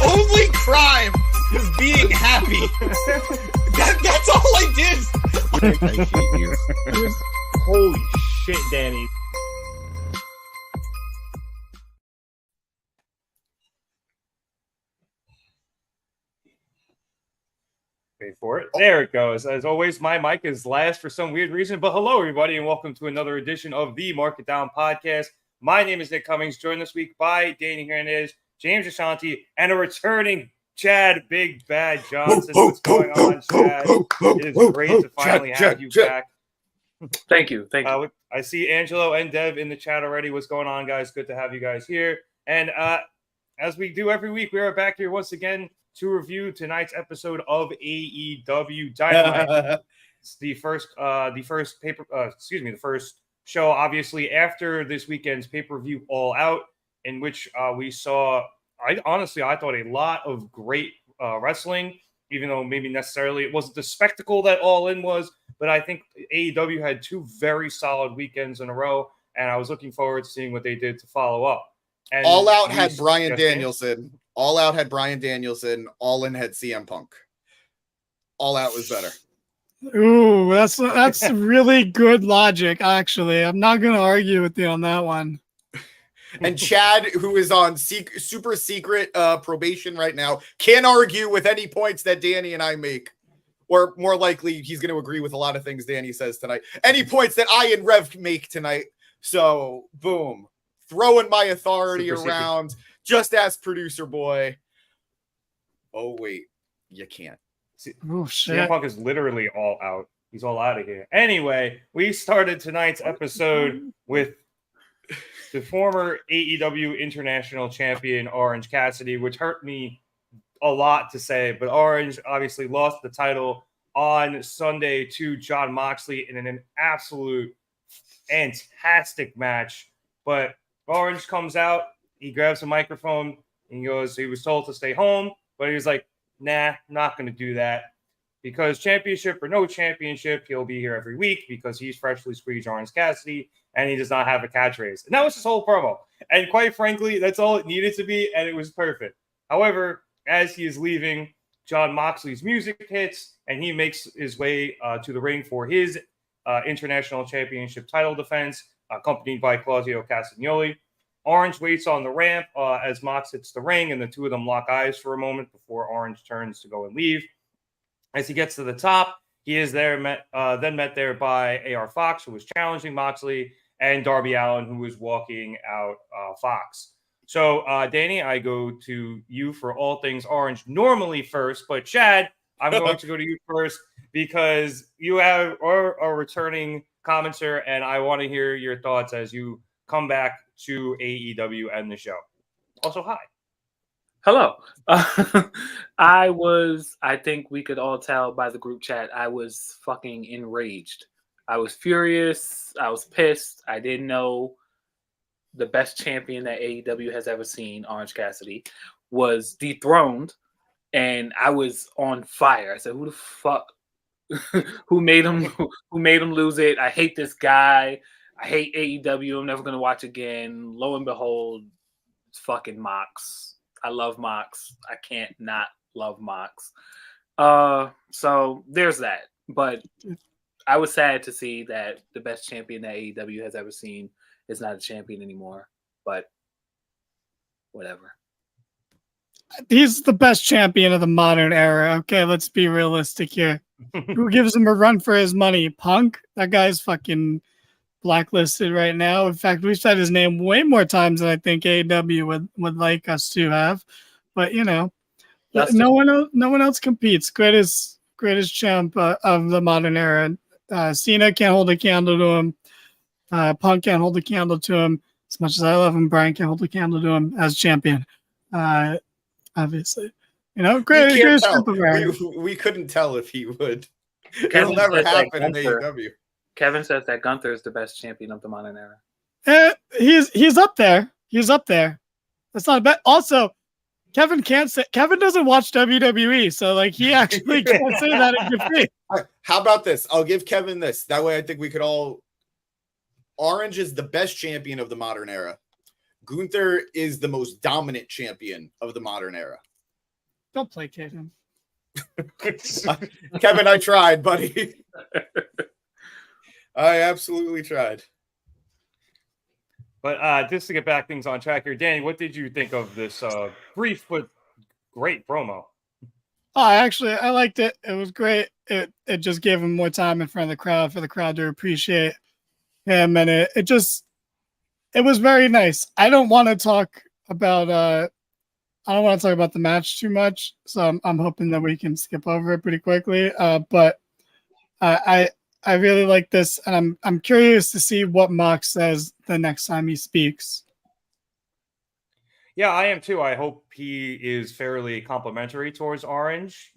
only crime was being happy. That's all I did. I hate you. Holy shit, Danny. Wait for it. There it goes. As always, my mic is last for some weird reason. But hello, everybody, and welcome to another edition of the Mark It Down podcast. My name is Nick Cummings, joined this week by Danny Hernandez, James Ashanti, and a returning Chad Big Bad Johnson. What's going on, Chad? It is great to finally have you back. Thank you. I see Angelo and Dev in the chat already. What's going on, guys? Good to have you guys here. And as we do every week, we are back here once again to review tonight's episode of AEW Dynamite. It's the first show, obviously, after this weekend's pay-per-view All Out, in which we saw, I thought a lot of great wrestling, even though maybe necessarily it wasn't the spectacle that All In was, but I think AEW had two very solid weekends in a row, and I was looking forward to seeing what they did to follow up. And All Out had Bryan Danielson. All Out had Bryan Danielson. All In had CM Punk. All Out was better. Ooh, that's really good logic, actually. I'm not going to argue with you on that one. And Chad, who is on super secret probation right now, can't argue with any points that Danny and I make. Or more likely, he's going to agree with a lot of things Danny says tonight. Any points that I and Rev make tonight. So, boom. Throwing my authority around. Just ask producer boy. Oh, wait. You can't. Oh, shit. CM Punk is literally all out. He's all out of here. Anyway, we started tonight's episode with the former AEW International Champion, Orange Cassidy, which hurt me a lot to say, but Orange obviously lost the title on Sunday to Jon Moxley in an absolute fantastic match. But Orange comes out, he grabs a microphone, and he goes, he was told to stay home, but he was like, nah, not going to do that. Because championship or no championship, he'll be here every week because he's freshly squeezed Orange Cassidy and he does not have a catchphrase. And that was his whole promo. And quite frankly, that's all it needed to be, and it was perfect. However, as he is leaving, Jon Moxley's music hits and he makes his way to the ring for his International Championship title defense, accompanied by Claudio Castagnoli. Orange waits on the ramp as Mox hits the ring, and the two of them lock eyes for a moment before Orange turns to go and leave. As he gets to the top, he is there then met there by AR Fox, who was challenging Moxley, and Darby Allin, who was walking out Fox. So, Danny, I go to you for all things Orange normally first, but Chad, I'm going to go to you first because you are a returning commenter, and I want to hear your thoughts as you come back to AEW and the show. Also, hi. Hello. I think we could all tell by the group chat, I was fucking enraged. I was furious. I was pissed. I didn't know the best champion that AEW has ever seen, Orange Cassidy, was dethroned, and I was on fire. I said, who the fuck? who made him lose it? I hate this guy. I hate AEW. I'm never going to watch again. Lo and behold, it's fucking Mox. I love Mox. I can't not love Mox. So there's that. But I was sad to see that the best champion that AEW has ever seen is not a champion anymore. But whatever. He's the best champion of the modern era. Okay, let's be realistic here. Who gives him a run for his money? Punk? That guy's fucking blacklisted right now. In fact, we've said his name way more times than I think AEW would like us to have. But you know, no one else competes. Greatest champ of the modern era. Cena can't hold a candle to him. Punk can't hold a candle to him. As much as I love him, Brian can't hold a candle to him as champion. Obviously, you know, greatest champ of era. We couldn't tell if he would. It'll never happen in AEW. Kevin says that Gunther is the best champion of the modern era. He's up there. He's up there. That's not a bad. Also, Kevin doesn't watch WWE, so like he actually can't say that in defeat. How about this? I'll give Kevin this. That way, I think we could all. Orange is the best champion of the modern era. Gunther is the most dominant champion of the modern era. Don't placate him. Kevin, I tried, buddy. I absolutely tried. But just to get back things on track here, Danny, what did you think of this brief but great promo? Oh, I liked it. It was great. It just gave him more time in front of the crowd for the crowd to appreciate him, and it was very nice. I don't want to talk about the match too much, so I'm hoping that we can skip over it pretty quickly. But I really like this, and I'm curious to see what Mox says the next time he speaks. Yeah, I am too. I hope he is fairly complimentary towards Orange,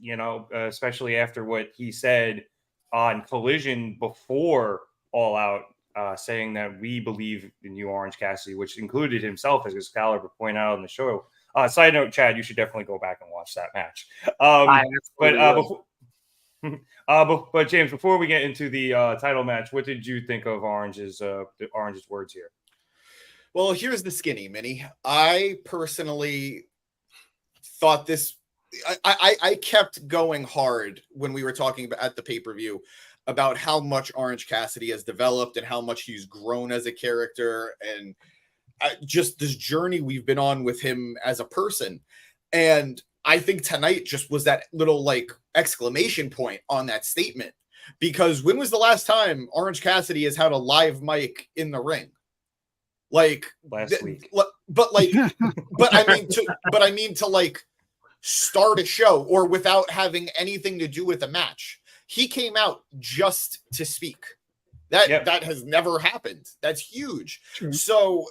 especially after what he said on Collision before All Out, saying that we believe in you, Orange Cassidy, which included himself, as Excalibur pointed out on the show. Side note, Chad, you should definitely go back and watch that match. But James, before we get into the title match, what did you think of Orange's words here? Well, here's the skinny, Minnie. I personally thought this. I kept going hard when we were talking about at the pay-per-view about how much Orange Cassidy has developed and how much he's grown as a character, and just this journey we've been on with him as a person. And I think tonight just was that little exclamation point on that statement, because when was the last time Orange Cassidy has had a live mic in the ring? Last week. But I mean to start a show or without having anything to do with a match. He came out just to speak. That has never happened. That's huge. True. So,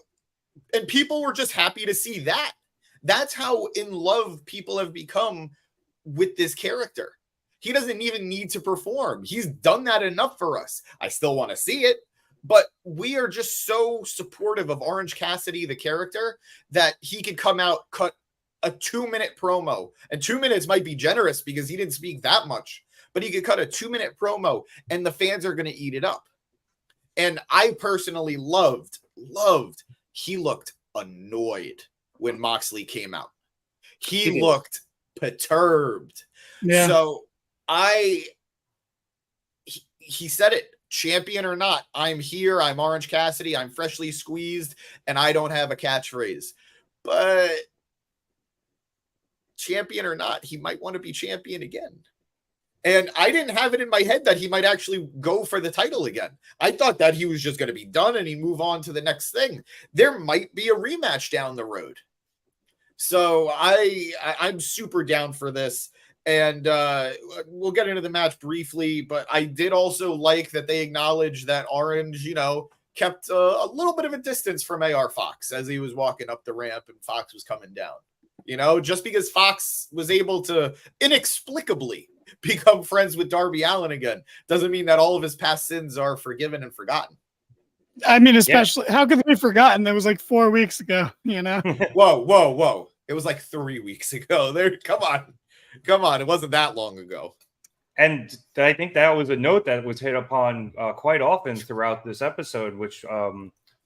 and people were just happy to see that. That's how in love people have become with this character. He doesn't even need to perform. He's done that enough for us. I still want to see it, but we are just so supportive of Orange Cassidy, the character, that he could come out, cut a 2-minute promo, and 2 minutes might be generous because he didn't speak that much, but he could cut a 2-minute promo and the fans are going to eat it up. And I personally loved, he looked annoyed when Moxley came out. He looked perturbed. Yeah. So he said it, champion or not, I'm here, I'm Orange Cassidy, I'm freshly squeezed, and I don't have a catchphrase. But champion or not, he might want to be champion again. And I didn't have it in my head that he might actually go for the title again. I thought that he was just going to be done and he'd move on to the next thing. There might be a rematch down the road. So I'm super down for this. And we'll get into the match briefly, but I did also like that they acknowledged that Orange, kept a little bit of a distance from AR Fox as he was walking up the ramp and Fox was coming down. Just because Fox was able to inexplicably become friends with Darby Allin again doesn't mean that all of his past sins are forgiven and forgotten. I mean, especially, how could they be forgotten? That was 4 weeks ago, Whoa. It was 3 weeks ago. Come on. It wasn't that long ago. And I think that was a note that was hit upon quite often throughout this episode, which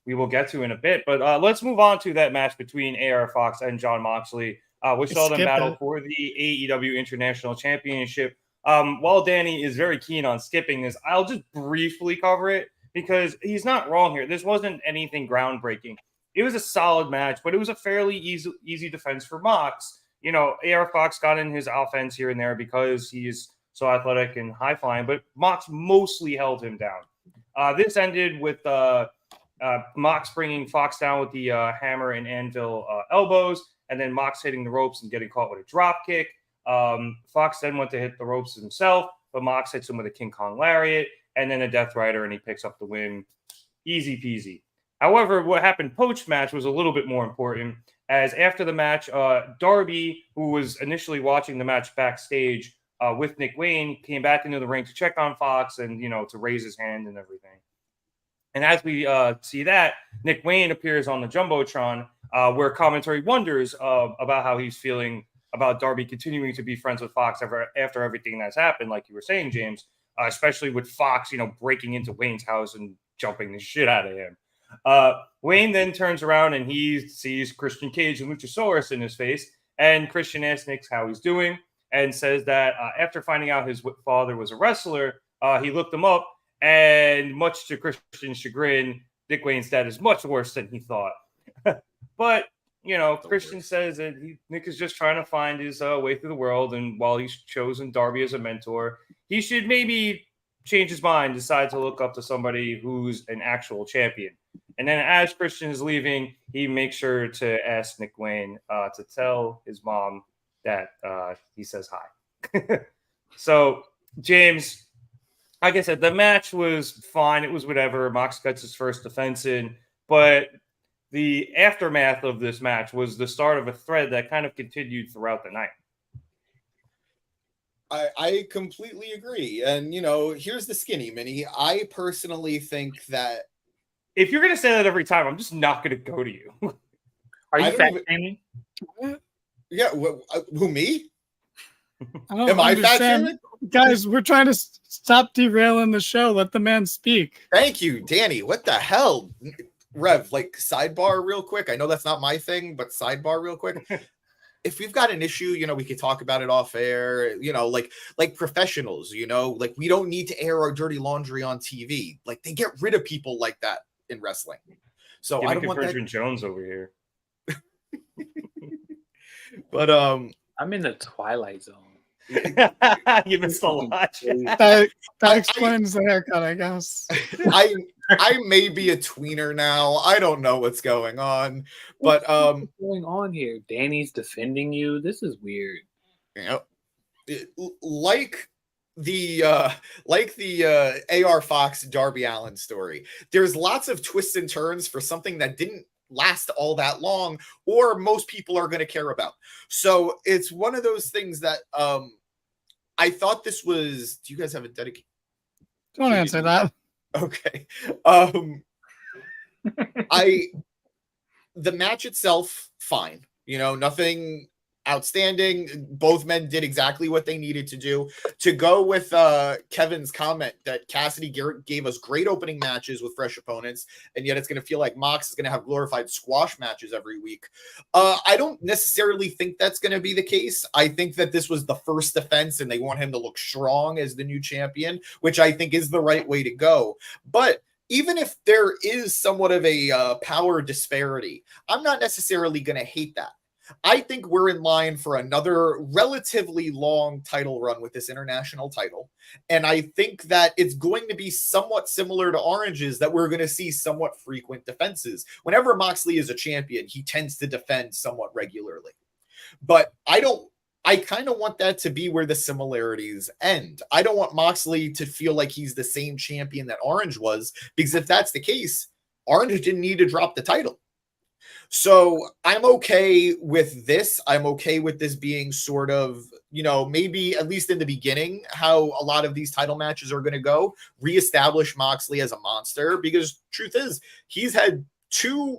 we will get to in a bit. But let's move on to that match between AR Fox and Jon Moxley, which saw them battle for the AEW International Championship. While Danny is very keen on skipping this, I'll just briefly cover it because he's not wrong here. This wasn't anything groundbreaking. It was a solid match, but it was a fairly easy defense for Mox. AR Fox got in his offense here and there because he's so athletic and high flying, but Mox mostly held him down. This ended with Mox bringing Fox down with the hammer and anvil elbows, and then Mox hitting the ropes and getting caught with a drop kick. Fox then went to hit the ropes himself, but Mox hits him with a King Kong lariat and then a Death Rider, and he picks up the win. Easy peasy. However, what happened post-match was a little bit more important, as after the match, Darby, who was initially watching the match backstage with Nick Wayne, came back into the ring to check on Fox and, to raise his hand and everything. And as we see that, Nick Wayne appears on the Jumbotron, where commentary wonders about how he's feeling about Darby continuing to be friends with Fox after everything that's happened, like you were saying, James, especially with Fox, breaking into Wayne's house and jumping the shit out of him. Wayne then turns around and he sees Christian Cage and Luchasaurus in his face. And Christian asks Nick how he's doing and says that after finding out his father was a wrestler, he looked him up. And much to Christian's chagrin, Nick Wayne's dad is much worse than he thought. But, Christian says that Nick is just trying to find his way through the world. And while he's chosen Darby as a mentor, he should maybe change his mind, decide to look up to somebody who's an actual champion. And then as Christian is leaving, he makes sure to ask Nick Wayne to tell his mom that he says hi. So, James, like I said, the match was fine. It was whatever. Mox gets his first defense in. But the aftermath of this match was the start of a thread that kind of continued throughout the night. I completely agree. And, here's the skinny mini. I personally think that if you're going to say that every time, I'm just not going to go to you. Are you fat shaming? Yeah. Who, me? Am I fat shaming? Guys, we're trying to stop derailing the show. Let the man speak. Thank you, Danny. What the hell? Rev, sidebar real quick. I know that's not my thing, but sidebar real quick. If we've got an issue, we could talk about it off air, like professionals, we don't need to air our dirty laundry on TV. They get rid of people like that in wrestling. So I don't want that. Jones over here. But I'm in the twilight zone. You missed a lot. That explains the haircut, I guess. I may be a tweener now. I don't know what's going on, but what's going on here? Danny's defending you. This is weird. Like the AR Fox Darby Allin story. There's lots of twists and turns for something that didn't last all that long, or most people are going to care about. So it's one of those things that I thought this was. Do you guys have a dedication? Don't answer that. Okay. The match itself, fine. Nothing outstanding. Both men did exactly what they needed to do. To go with Kevin's comment that Cassidy gave us great opening matches with fresh opponents, and yet it's going to feel like Mox is going to have glorified squash matches every week. I don't necessarily think that's going to be the case. I think that this was the first defense, and they want him to look strong as the new champion, which I think is the right way to go. But even if there is somewhat of a power disparity, I'm not necessarily going to hate that. I think we're in line for another relatively long title run with this international title. And I think that it's going to be somewhat similar to Orange's, that we're going to see somewhat frequent defenses. Whenever Moxley is a champion, he tends to defend somewhat regularly. But I kind of want that to be where the similarities end. I don't want Moxley to feel like he's the same champion that Orange was, because if that's the case, Orange didn't need to drop the title. So I'm okay with this. I'm okay with this being sort of, maybe at least in the beginning, how a lot of these title matches are going to go. Reestablish Moxley as a monster, because truth is, he's had 2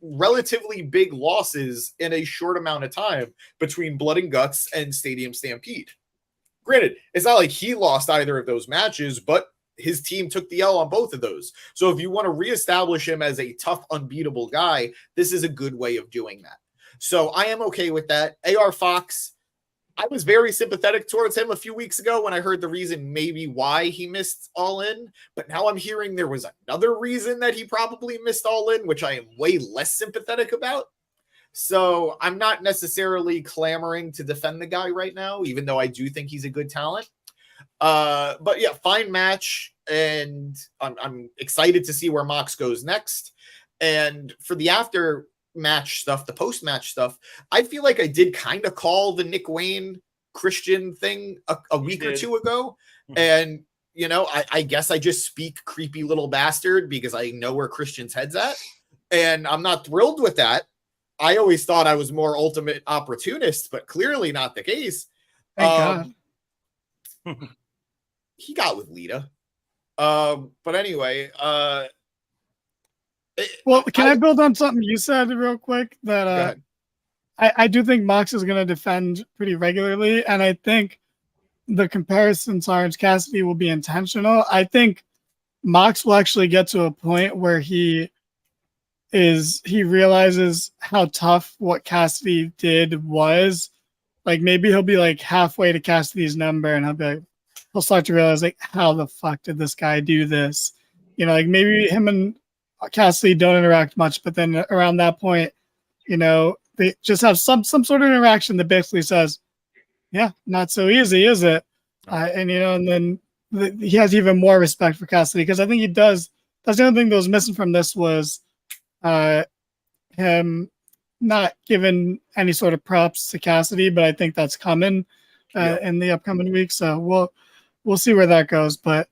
relatively big losses in a short amount of time between Blood and Guts and Stadium Stampede. Granted, it's not like he lost either of those matches, but his team took the L on both of those. So if you want to reestablish him as a tough, unbeatable guy, this is a good way of doing that. So I am okay with that. AR Fox, I was very sympathetic towards him a few weeks ago when I heard the reason maybe why he missed All In, but now I'm hearing there was another reason that he probably missed All In, which I am way less sympathetic about. So I'm not necessarily clamoring to defend the guy right now, even though I do think he's a good talent. But yeah, fine match, and I'm excited to see where Mox goes next. And for the after match stuff, the post match stuff, I feel like I did kind of call the Nick Wayne Christian thing a week or 2 ago. And I guess I just speak creepy little bastard because I know where Christian's head's at, and I'm not thrilled with that. I always thought I was more ultimate opportunist, but clearly not the case. Thank God. He got with Lita. But anyway, well, can I build on something you said real quick? That I do think Mox is going to defend pretty regularly, and I think the comparison to Orange Cassidy will be intentional. I think Mox will actually get to a point where he is he realizes how tough what Cassidy did was. Like maybe he'll be like halfway to Cassidy's number and he'll start to realize like how the fuck did this guy do this? Like maybe him and Cassidy don't interact much, but then around that point, they just have some sort of interaction that basically says, yeah, not so easy, is it? And then he has even more respect for Cassidy because I think he does. That's the only thing that was missing from this was him not giving any sort of props to Cassidy, but I think that's coming in the upcoming week. So we'll see where that goes. But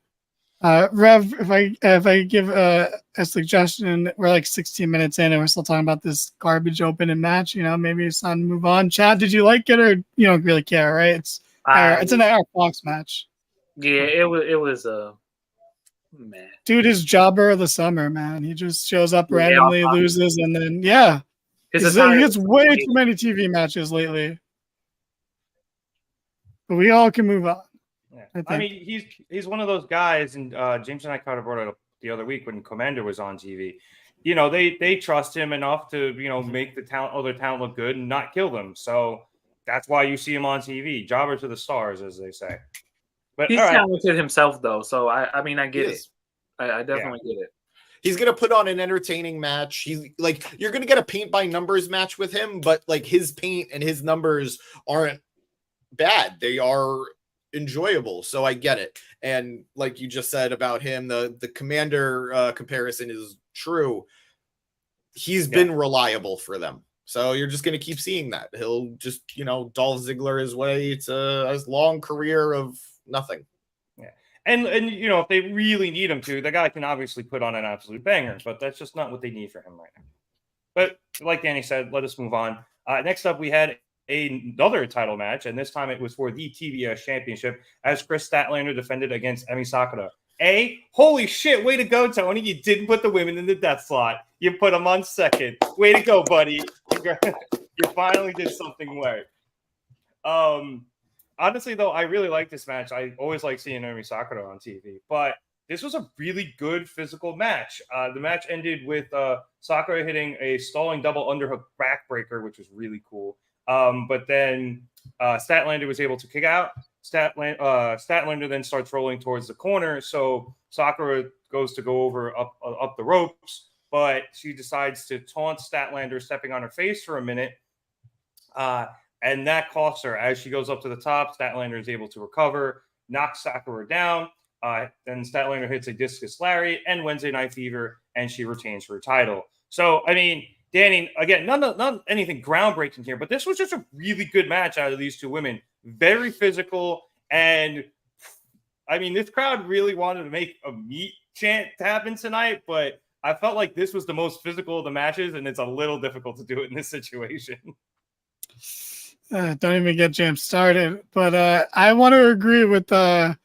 Rev, if I give a suggestion, we're like 16 minutes in and we're still talking about this garbage opening match. Maybe it's time to move on. Chad, did you like it or you don't really care? Right? It's an AR Fox match. Yeah, it was man. Dude is jobber of the summer, man. He just shows up randomly, loses, and then he gets way too many TV matches lately. But we all can move on. Yeah. I mean, he's one of those guys, and James and I kind of brought it up the other week when Commander was on TV. They trust him enough to make the other talent look good and not kill them. So that's why you see him on TV. Jobber to the stars, as they say. But he's talented himself, though. So I get it. I definitely get it. He's gonna put on an entertaining match. He's like, you're gonna get a paint by numbers match with him, but like his paint and his numbers aren't bad. They are enjoyable. So I get it. And like you just said about him, the Commander comparison is true. He's been reliable for them. So you're just going to keep seeing that. He'll just, Dolph Ziggler his way to a long career of nothing. Yeah. And if they really need him to, the guy can obviously put on an absolute banger, but that's just not what they need for him right now. But like Danny said, let us move on. Next up, we had another title match, and this time it was for the TBS Championship as Chris Statlander defended against Emi Sakura. Holy shit, way to go, Tony. You didn't put the women in the death slot. You put them on second. Way to go, buddy. You finally did something right. Honestly, though, I really like this match. I always like seeing Emi Sakura on TV, but this was a really good physical match. The match ended with Sakura hitting a stalling double underhook backbreaker, which was really cool. But then Statlander was able to kick out. Statlander then starts rolling towards the corner, so Sakura goes to go over up the ropes, but she decides to taunt Statlander, stepping on her face for a minute, and that costs her. As she goes up to the top, Statlander is able to recover, knocks Sakura down. Then Statlander hits a discus lariat and Wednesday Night Fever, and she retains her title. So, I mean, Danny, again, not anything groundbreaking here, but this was just a really good match out of these two women. Very physical, and I mean, this crowd really wanted to make a meat chant happen tonight, but I felt like this was the most physical of the matches, and it's a little difficult to do it in this situation. Don't even get James started, but I want to agree with Kevin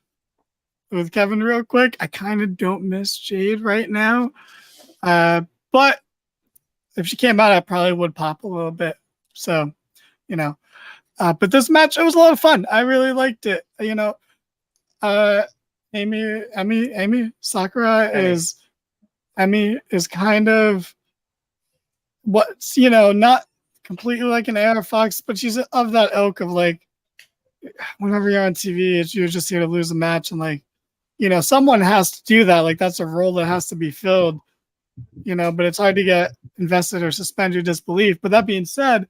real quick. I kind of don't miss Jade right now, but if she came out, I probably would pop a little bit. So, but this match, it was a lot of fun. I really liked it. Emi Sakura is kind of what's, not completely like an AR Fox, but she's of that ilk of like, whenever you're on TV, you're just here to lose a match. And like, someone has to do that. Like that's a role that has to be filled, but it's hard to get invested or suspend your disbelief. But that being said,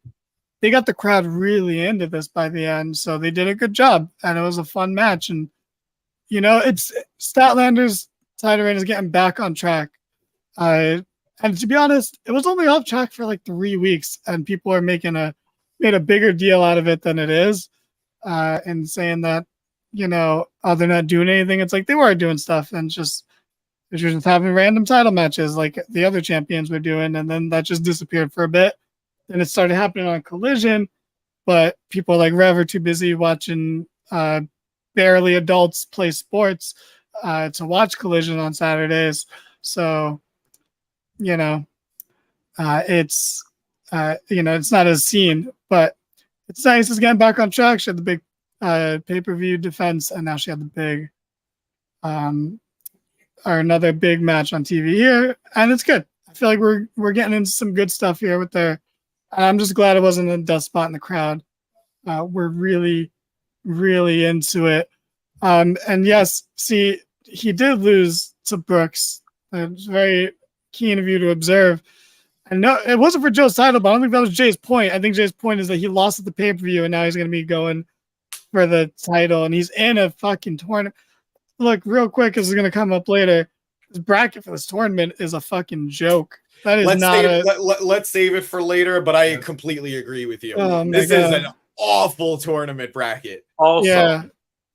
they got the crowd really into this by the end. So they did a good job and it was a fun match. And, it's Statlander's title reign is getting back on track. And to be honest, it was only off track for like 3 weeks and people are made a bigger deal out of it than it is. And saying that, they're not doing anything. It's like they were doing stuff and just having random title matches like the other champions were doing. And then that just disappeared for a bit. Then it started happening on Collision, but people like Rev are too busy watching barely adults play sports to watch Collision on Saturdays. So, it's not as seen, but it's nice. It's getting back on track. She had the big pay-per-view defense, and now she had the big, or another big match on TV here, and it's good. I feel like we're getting into some good stuff here with their. I'm just glad it wasn't a dust spot in the crowd. We're really, really into it. And yes, see, he did lose to Brooks. It's very keen of you to observe. I know it wasn't for Joe's title, but I don't think that was Jay's point. I think Jay's point is that he lost at the pay-per-view and now he's going to be going for the title and he's in a fucking tournament. Look, real quick, this is going to come up later. This bracket for this tournament is a fucking joke. That is let's save it for later, but I completely agree with you. This is an awful tournament bracket. Also,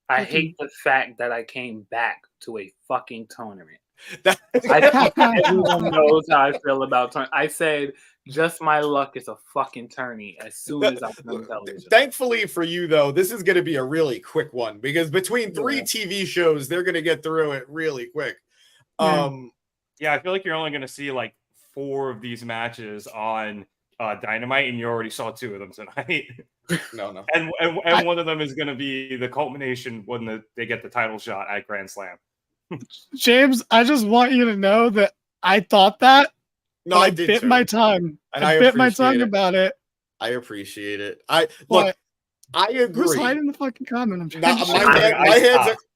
I hate the fact that I came back to a fucking tournament. I think everyone knows how I feel about tournament. I said, just my luck is a fucking tourney as soon as I'm on television. Thankfully for you, though, this is going to be a really quick one because between 3 TV shows, they're going to get through it really quick. Yeah, I feel like you're only going to see like 4 of these matches on Dynamite, and you already saw 2 of them tonight. No. And one of them is going to be the culmination when they get the title shot at Grand Slam. James, I just want you to know that I thought that. No, I did bit too. my tongue. And I bit my tongue about it. I appreciate it. I agree. Who's hiding the fucking comment?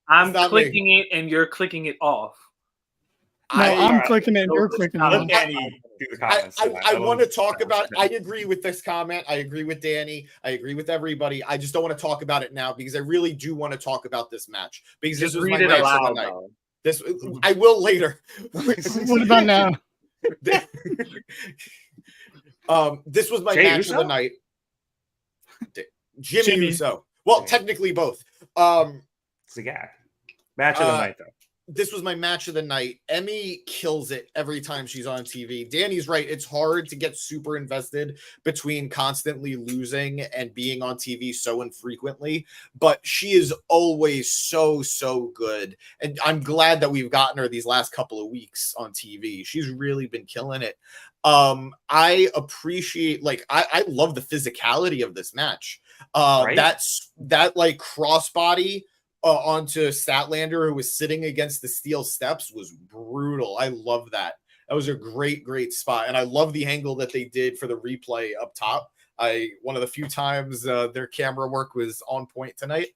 I'm clicking it and you're clicking it off. I'm clicking it and you're clicking it off. Let Danny do the comments. I want to talk about it. I agree with this comment. I agree with Danny. I agree with everybody. I just don't want to talk about it now because I really do want to talk about this match because this was my match of the night. This I will later. What about now? This was my match of the night. Jimmy Uso. Well, technically both. It's a gag. Match of the night, though. This was my match of the night. Emmy kills it every time she's on TV. Danny's right. It's hard to get super invested between constantly losing and being on TV so infrequently, but she is always so good. And I'm glad that we've gotten her these last couple of weeks on TV. She's really been killing it. I appreciate, I love the physicality of this match. Right? That like crossbody onto Statlander, who was sitting against the steel steps, was brutal. I love that. That was a great spot, and I love the angle that they did for the replay up top. One of the few times their camera work was on point tonight.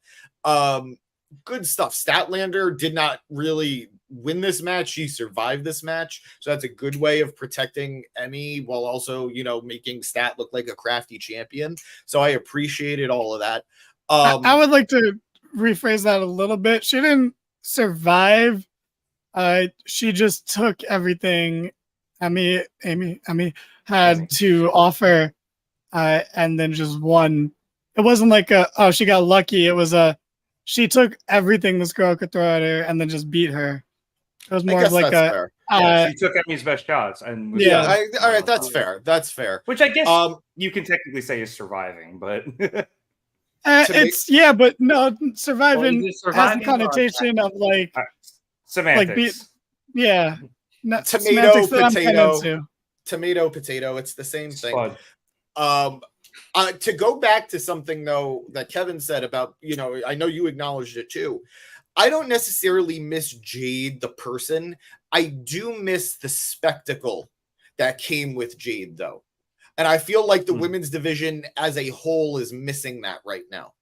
Good stuff. Statlander did not really win this match. She survived this match, so that's a good way of protecting Emmy while also, making Stat look like a crafty champion. So I appreciated all of that. I would like to rephrase that a little bit. She didn't survive. She just took everything Emmy had to offer, and then just won. It wasn't like she got lucky. It was she took everything this girl could throw at her and then just beat her. It was more of like she took Emmy's best shots, and all right, that's fair. That's fair. Which I guess you can technically say is surviving, but. But no, surviving has the connotation of like semantics. Not tomato, potato. It's the same thing. To go back to something though that Kevin said about, I know you acknowledged it too. I don't necessarily miss Jade the person. I do miss the spectacle that came with Jade though. And I feel like the women's division as a whole is missing that right now.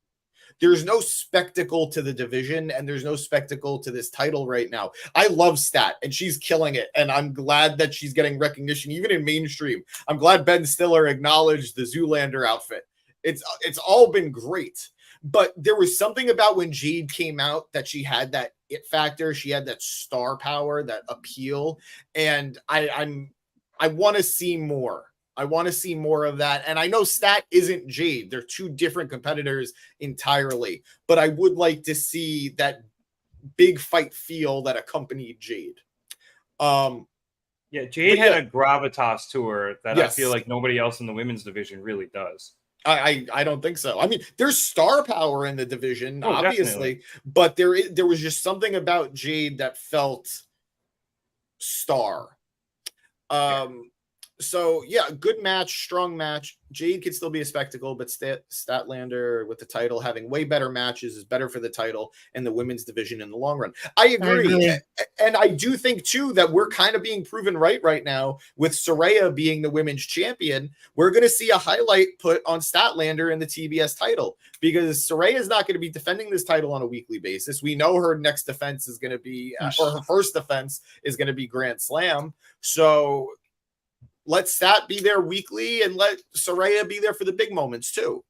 There's no spectacle to the division, and there's no spectacle to this title right now. I love Stat, and she's killing it, and I'm glad that she's getting recognition, even in mainstream. I'm glad Ben Stiller acknowledged the Zoolander outfit. It's all been great. But there was something about when Jade came out that she had that it factor. She had that star power, that appeal, and I want to see more. I want to see more of that. And I know Stat isn't Jade. They're 2 different competitors entirely. But I would like to see that big fight feel that accompanied Jade. Jade had a gravitas to her that I feel like nobody else in the women's division really does. I don't think so. I mean, there's star power in the division, obviously. Definitely. But there was just something about Jade that felt star. So yeah, good match, strong match. Jade could still be a spectacle, but Statlander with the title having way better matches is better for the title and the women's division in the long run. I agree. And I do think too that we're kind of being proven right now with Saraya being the women's champion. We're going to see a highlight put on Statlander in the TBS title because Saraya is not going to be defending this title on a weekly basis. We know her next defense is going to be, or her first defense is going to be Grand Slam. So let Stat be there weekly and let Saraya be there for the big moments too.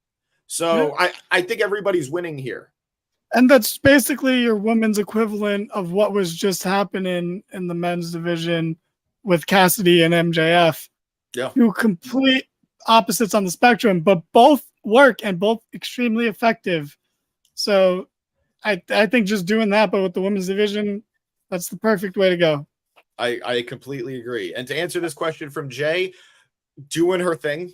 So I think everybody's winning here. And that's basically your women's equivalent of what was just happening in the men's division with Cassidy and MJF. Yeah. Two complete opposites on the spectrum, but both work and both extremely effective. So I think just doing that, but with the women's division, that's the perfect way to go. I completely agree. And to answer this question from Jay, doing her thing.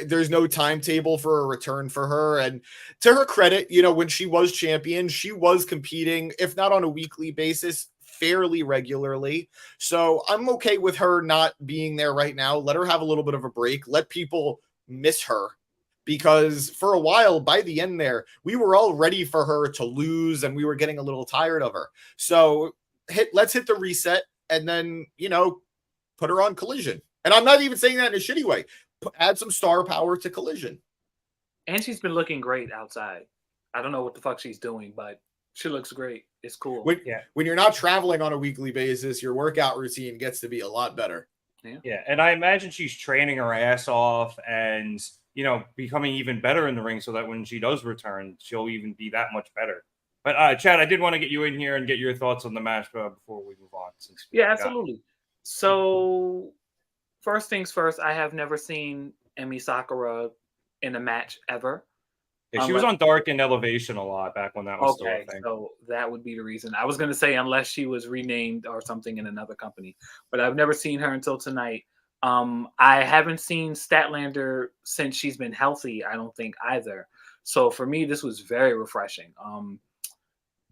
There's no timetable for a return for her. And to her credit, you know, when she was champion, she was competing, if not on a weekly basis, fairly regularly. So I'm okay with her not being there right now. Let her have a little bit of a break. Let people miss her. Because for a while, by the end there, we were all ready for her to lose and we were getting a little tired of her. So let's hit the reset and then, you know, put her on Collision. And I'm not even saying that in a shitty way. Add some star power to Collision. And she's been looking great outside. I don't know what the fuck she's doing, but she looks great. It's cool. When you're not traveling on a weekly basis, your workout routine gets to be a lot better. Yeah. And I imagine she's training her ass off and, you know, becoming even better in the ring so that when she does return, she'll even be that much better. But Chad, I did want to get you in here and get your thoughts on the match before we move on. Yeah, absolutely. So first things first, I have never seen Emi Sakura in a match ever. Yeah, she was on Dark and Elevation a lot back when that was still a thing. So that would be the reason. I was going to say unless she was renamed or something in another company, but I've never seen her until tonight. I haven't seen Statlander since she's been healthy, I don't think either. So for me, this was very refreshing.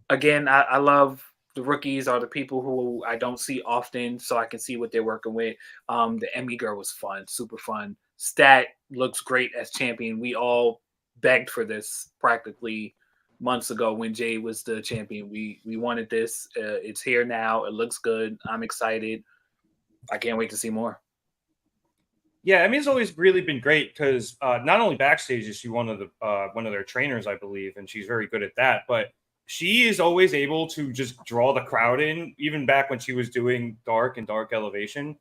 Again, I love the rookies are the people who I don't see often, so I can see what they're working with. The Emmy girl was fun, super fun. Stat looks great as champion. We all begged for this practically months ago when Jay was the champion. We wanted this. It's here now. It looks good. I'm excited. I can't wait to see more. Yeah, Emmy's always really been great because not only backstage is she one of their trainers, I believe, and she's very good at that, but she is always able to just draw the crowd in, even back when she was doing Dark and Dark Elevation.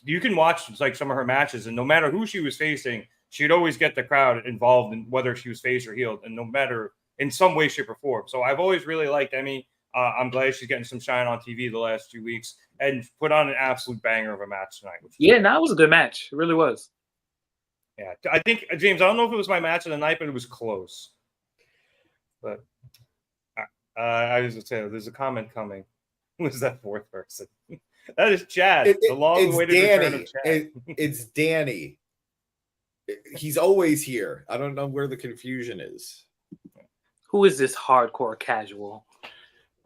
You can watch like some of her matches, and no matter who she was facing, she'd always get the crowd involved in whether she was face or heeled, and no matter in some way, shape, or form. So I've always really liked Emmy. I'm glad she's getting some shine on TV the last 2 weeks and put on an absolute banger of a match tonight. That was a good match. It really was. Yeah, I think, James, I don't know if it was my match of the night, but it was close. But I was going to say, there's a comment coming. Who is that fourth person? That is Chad. The long-awaited return of Chad. It's Danny. He's always here. I don't know where the confusion is. Who is this hardcore casual?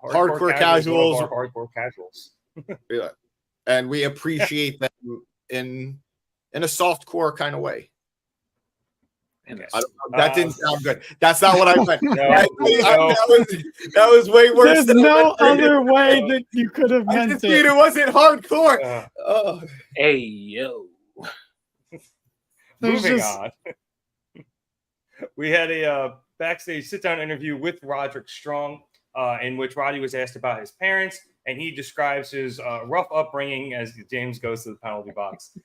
Hardcore casuals. Hardcore casuals. Yeah. And we appreciate them in a soft core kind of way. That didn't sound good. That's not what I meant. That was way worse. There's no other way that you could have meant it. It wasn't hardcore. Hey, yo. Moving on. We had a backstage sit-down interview with Roderick Strong, in which Roddy was asked about his parents, and he describes his rough upbringing as James goes to the penalty box.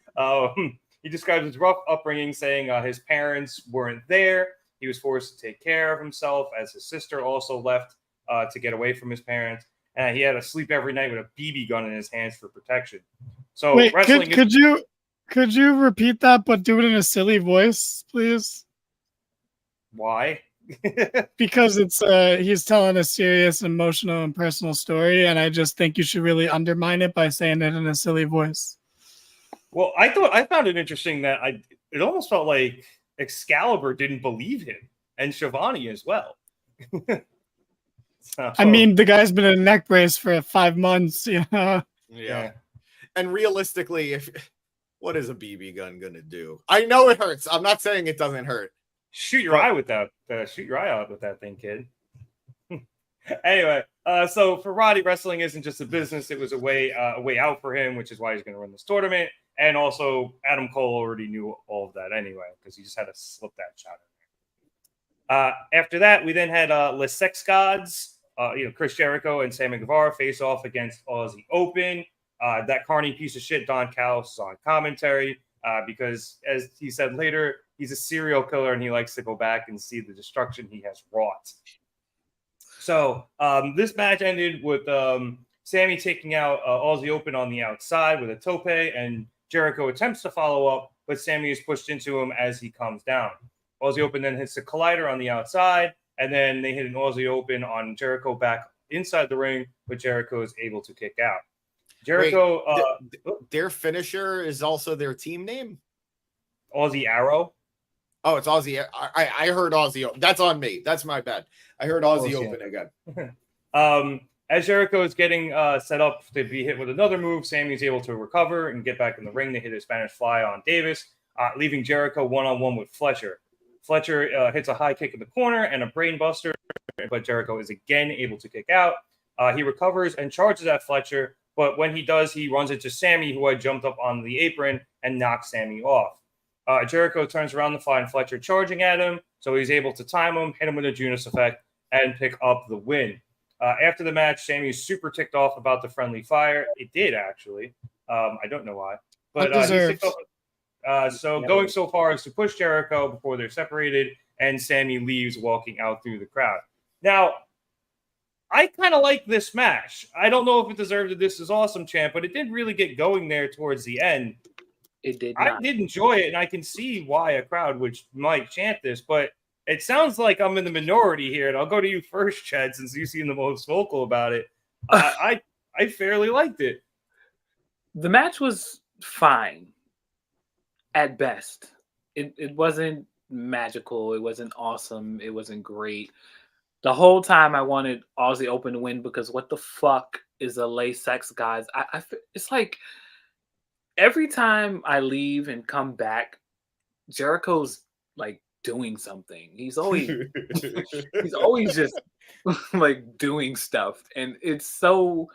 He describes his rough upbringing, saying his parents weren't there. He was forced to take care of himself as his sister also left to get away from his parents. And he had to sleep every night with a BB gun in his hands for protection. So wait, could you repeat that, but do it in a silly voice, please? Why? Because it's he's telling a serious, emotional, and personal story, and I just think you should really undermine it by saying it in a silly voice. Well, I found it interesting that it almost felt like Excalibur didn't believe him, and Shivani as well. I mean, the guy's been in a neck brace for 5 months, you know. Yeah. And realistically, what is a BB gun gonna do? I know it hurts. I'm not saying it doesn't hurt. Shoot your eye with that. Shoot your eye out with that thing, kid. Anyway, so for Roddy, wrestling isn't just a business; it was a way out for him, which is why he's going to run this tournament. And also, Adam Cole already knew all of that anyway because he just had to slip that shot in there. After that, we then had Les Sex Gods, Chris Jericho and Sammy Guevara face off against Aussie Open. That carny piece of shit, Don Callis, is on commentary because, as he said later, he's a serial killer and he likes to go back and see the destruction he has wrought. So this match ended with Sammy taking out Aussie Open on the outside with a tope, and Jericho attempts to follow up, but Sammy is pushed into him as he comes down. Aussie Open then hits a collider on the outside, and then they hit an Aussie Open on Jericho back inside the ring, but Jericho is able to kick out. Jericho, their finisher is also their team name? Aussie Arrow. Oh, it's Aussie. I heard Aussie. That's on me. That's my bad. I heard Aussie Open again. As Jericho is getting set up to be hit with another move, Sammy's able to recover and get back in the ring. They hit a Spanish Fly on Davis, leaving Jericho one-on-one with Fletcher. Fletcher hits a high kick in the corner and a brain buster, but Jericho is again able to kick out. He recovers and charges at Fletcher, but when he does, he runs into Sammy, who had jumped up on the apron and knocks Sammy off. Jericho turns around to find Fletcher charging at him, so he's able to time him, hit him with a Judas effect, and pick up the win. After the match, Sammy is super ticked off about the friendly fire. It did, actually. I don't know why. But he's ticked off. So going so far as to push Jericho before they're separated, and Sammy leaves walking out through the crowd. Now, I kind of like this match. I don't know if it deserved a This Is Awesome chant, but it didn't really get going there towards the end. It did not. I did enjoy it, and I can see why a crowd might chant this, but it sounds like I'm in the minority here, and I'll go to you first, Chad, since you seem the most vocal about it. I fairly liked it. The match was fine at best. It wasn't magical. It wasn't awesome. It wasn't great. The whole time I wanted Aussie Open to win because what the fuck is a Les Sex Guys? It's like every time I leave and come back, Jericho's like doing something. He's always just like doing stuff, and it's so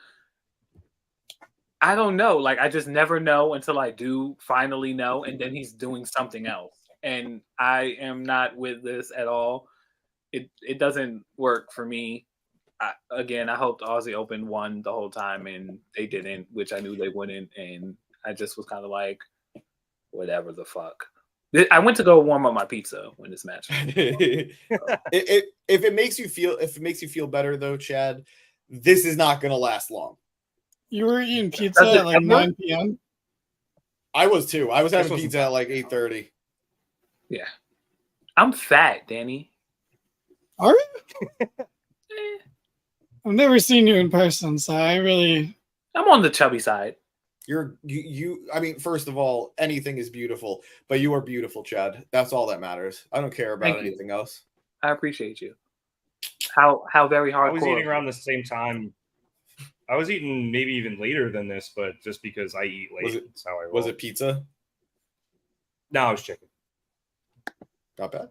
I don't know. Like I just never know until I do finally know, and then he's doing something else, and I am not with this at all. It doesn't work for me. I hoped Aussie Open won the whole time, and they didn't, which I knew they wouldn't, and I just was kind of like, whatever the fuck. I went to go warm up my pizza when this match. If it makes you feel better though, Chad, this is not going to last long. You were eating pizza at like 9 p.m. I was too. I was having pizza at like 8:30. Yeah, I'm fat, Danny. Are you? I've never seen you in person, so I'm on the chubby side. I mean, first of all, anything is beautiful, but you are beautiful, Chad. That's all that matters. I don't care about anything else. I appreciate you. How very hardcore. I was eating around the same time. I was eating maybe even later than this, but just because I eat late, that's how I roll. Was it pizza? No, it was chicken. Not bad.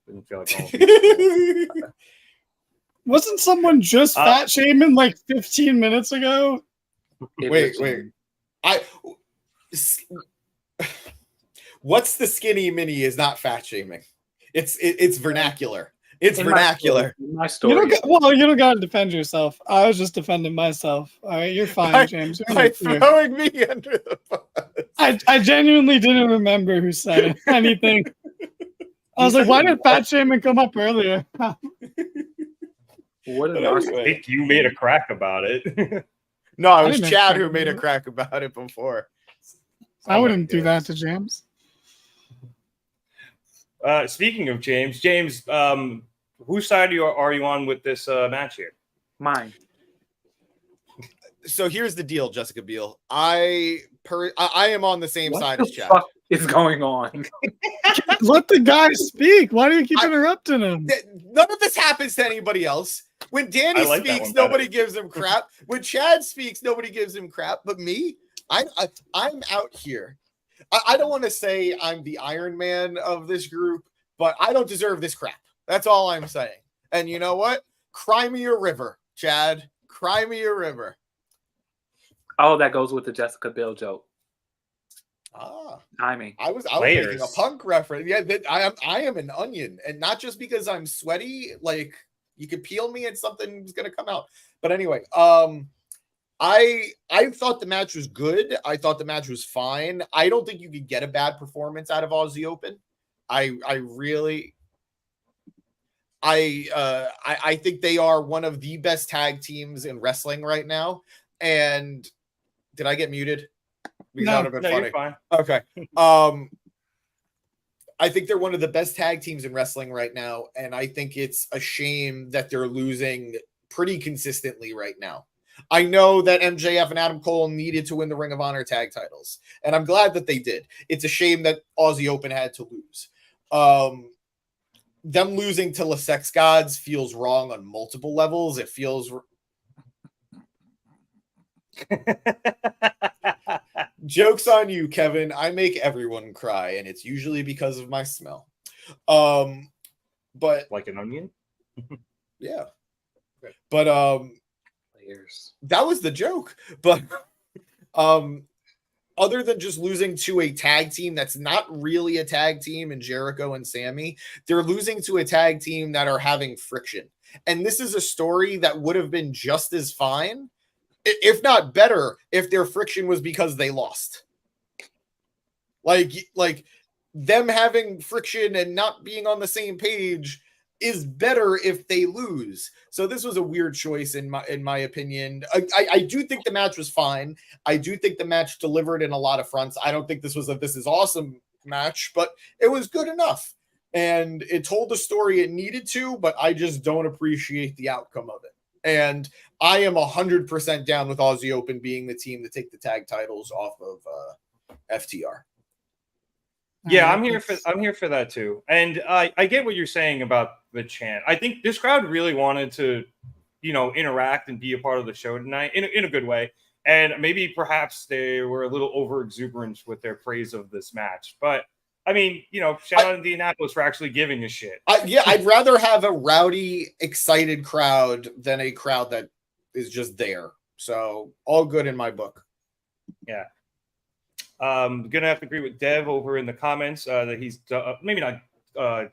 Didn't feel like all pizza. Wasn't someone just fat shaming like 15 minutes ago? Wait. What's the skinny mini is not fat shaming. It's vernacular. It's vernacular. My story. You don't got to defend yourself. I was just defending myself. All right, you're fine, James. By throwing me under the bus. I genuinely didn't remember who said anything. I was like, why did fat shaming come up earlier? What an I think you made a crack about it. No, it was Chad who made a crack about it before. I wouldn't do that to James. Speaking of James, whose side are you on with this match here? Mine. So here's the deal, Jessica Biel. I am on the same side as Chad. What is going on? Let the guy speak. Why do you keep interrupting him? None of this happens to anybody else. When Danny I like that speaks, one better. nobody gives him crap. When Chad speaks, nobody gives him crap. But me, I'm out here. I don't want to say I'm the Iron Man of this group, but I don't deserve this crap. That's all I'm saying. And you know what? Cry me a river, Chad. Cry me a river. Oh, that goes with the Jessica Biel joke. I was making a Players. Punk reference. Yeah, I am an onion, and not just because I'm sweaty. Like you could peel me and something's gonna come out. But anyway, I thought the match was good. I thought the match was fine. I don't think you could get a bad performance out of Aussie Open. I think they are one of the best tag teams in wrestling right now. And did I get muted? Because that would have been funny. You're fine. Okay. I think they're one of the best tag teams in wrestling right now, and I think it's a shame that they're losing pretty consistently right now. I know that MJF and Adam Cole needed to win the Ring of Honor tag titles, and I'm glad that they did. It's a shame that Aussie Open had to lose. Them losing to the Sex Gods feels wrong on multiple levels. It feels... Joke's on you, Kevin. I make everyone cry, and it's usually because of my smell. But like an onion? Yeah. But that was the joke. But other than just losing to a tag team that's not really a tag team in Jericho and Sammy, they're losing to a tag team that are having friction. And this is a story that would have been just as fine, if not better, if their friction was because they lost. Like them having friction and not being on the same page is better if they lose. So this was a weird choice in my opinion. I do think the match was fine. I do think the match delivered in a lot of fronts. I don't think this was this is awesome match, but it was good enough. And it told the story it needed to, but I just don't appreciate the outcome of it. And I am 100% down with Aussie Open being the team to take the tag titles off of FTR. Yeah, I'm here for that too. And I get what you're saying about the chant. I think this crowd really wanted to, interact and be a part of the show tonight in a good way. And maybe perhaps they were a little over exuberant with their praise of this match. But I mean, shout out to Indianapolis for actually giving a shit. I'd rather have a rowdy, excited crowd than a crowd that is just there. So all good in my book. Yeah. Gonna have to agree with Dev over in the comments that he's maybe not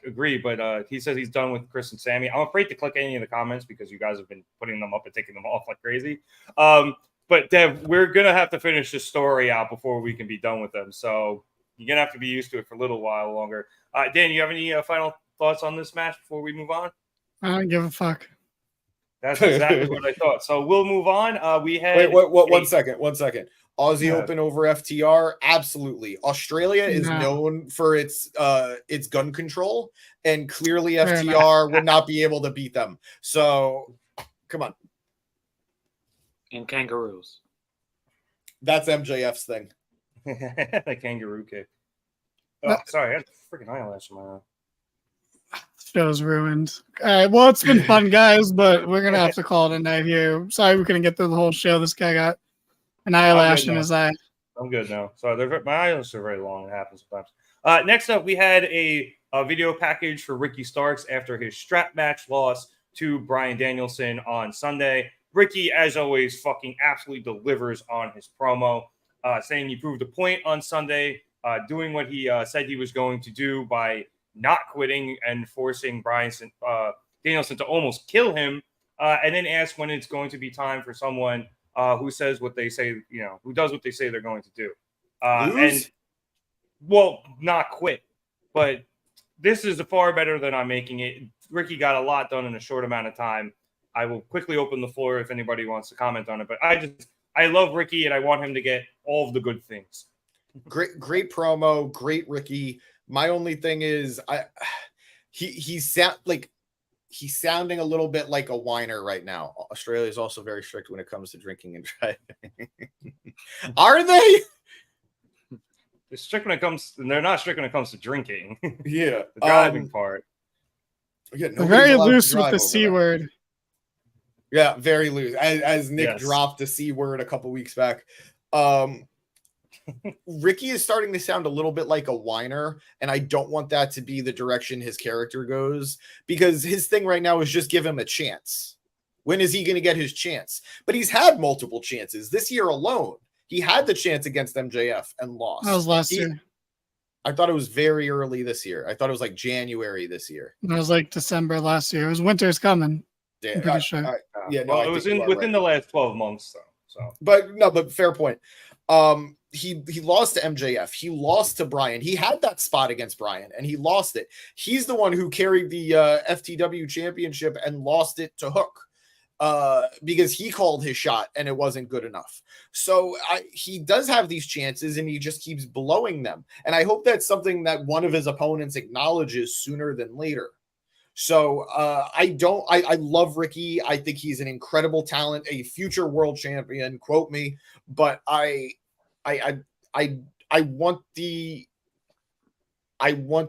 agree, but he says he's done with Chris and Sammy. I'm afraid to click any of the comments because you guys have been putting them up and taking them off like crazy. But Dev, we're gonna have to finish this story out before we can be done with them. So you're gonna have to be used to it for a little while longer. Dan, you have any final thoughts on this match before we move on? I don't give a fuck. That's exactly what I thought. So we'll move on. We had wait, one second. Aussie Open over FTR, absolutely. Australia is known for its gun control, and clearly FTR would not be able to beat them. So, come on. And kangaroos. That's MJF's thing. The kangaroo kick. Oh, sorry, I had a freaking eyelash in my eye. Show's ruined. All right, well, it's been fun, guys, but we're gonna have to call it a night here. Sorry we couldn't get through the whole show. This guy got an eyelash in his eye. I'm good now. So my eyelashes are very long. It happens sometimes. Next up, we had a video package for Ricky Starks after his strap match loss to Bryan Danielson on Sunday. Ricky, as always, fucking absolutely delivers on his promo, saying he proved a point on Sunday, doing what he said he was going to do by not quitting and forcing Danielson to almost kill him, and then ask when it's going to be time for someone who says what they say, who does what they say they're going to do. Not quit. But this is far better than I'm making it. Ricky got a lot done in a short amount of time. I will quickly open the floor if anybody wants to comment on it. But I love Ricky, and I want him to get all of the good things. Great promo, great Ricky. My only thing is, he's sounding a little bit like a whiner right now. Australia is also very strict when it comes to drinking and driving. Are they? They're strict when it comes. They're not strict when it comes to drinking. Yeah, the driving part. Yeah, they're very loose with the C word. Yeah, very loose. As Nick Yes. dropped the C word a couple weeks back. Ricky is starting to sound a little bit like a whiner, and I don't want that to be the direction his character goes, because his thing right now is just give him a chance. When is he going to get his chance? But he's had multiple chances this year alone. He had the chance against MJF and lost. That was last year. I thought it was very early this year. I thought it was like January this year. It was like December last year. It was winter's coming. I'm pretty sure. Yeah, no, well, it was within the last 12 months, though. So, but fair point. He lost to MJF. He lost to Bryan. He had that spot against Bryan, and he lost it. He's the one who carried the FTW championship and lost it to Hook because he called his shot and it wasn't good enough. So he does have these chances, and he just keeps blowing them. And I hope that's something that one of his opponents acknowledges sooner than later. So I love Ricky. I think he's an incredible talent, a future world champion. Quote me, but I want the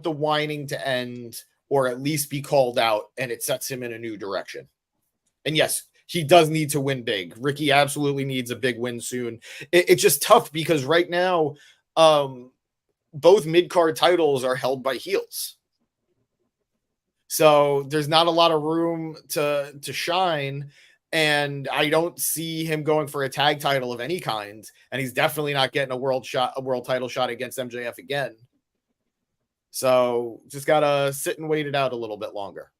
whining to end, or at least be called out, and it sets him in a new direction. And yes, he does need to win big. Ricky absolutely needs a big win soon. It's just tough because right now, both mid-card titles are held by heels. So there's not a lot of room to shine. And I don't see him going for a tag title of any kind. And he's definitely not getting a world title shot against MJF again. So just got to sit and wait it out a little bit longer.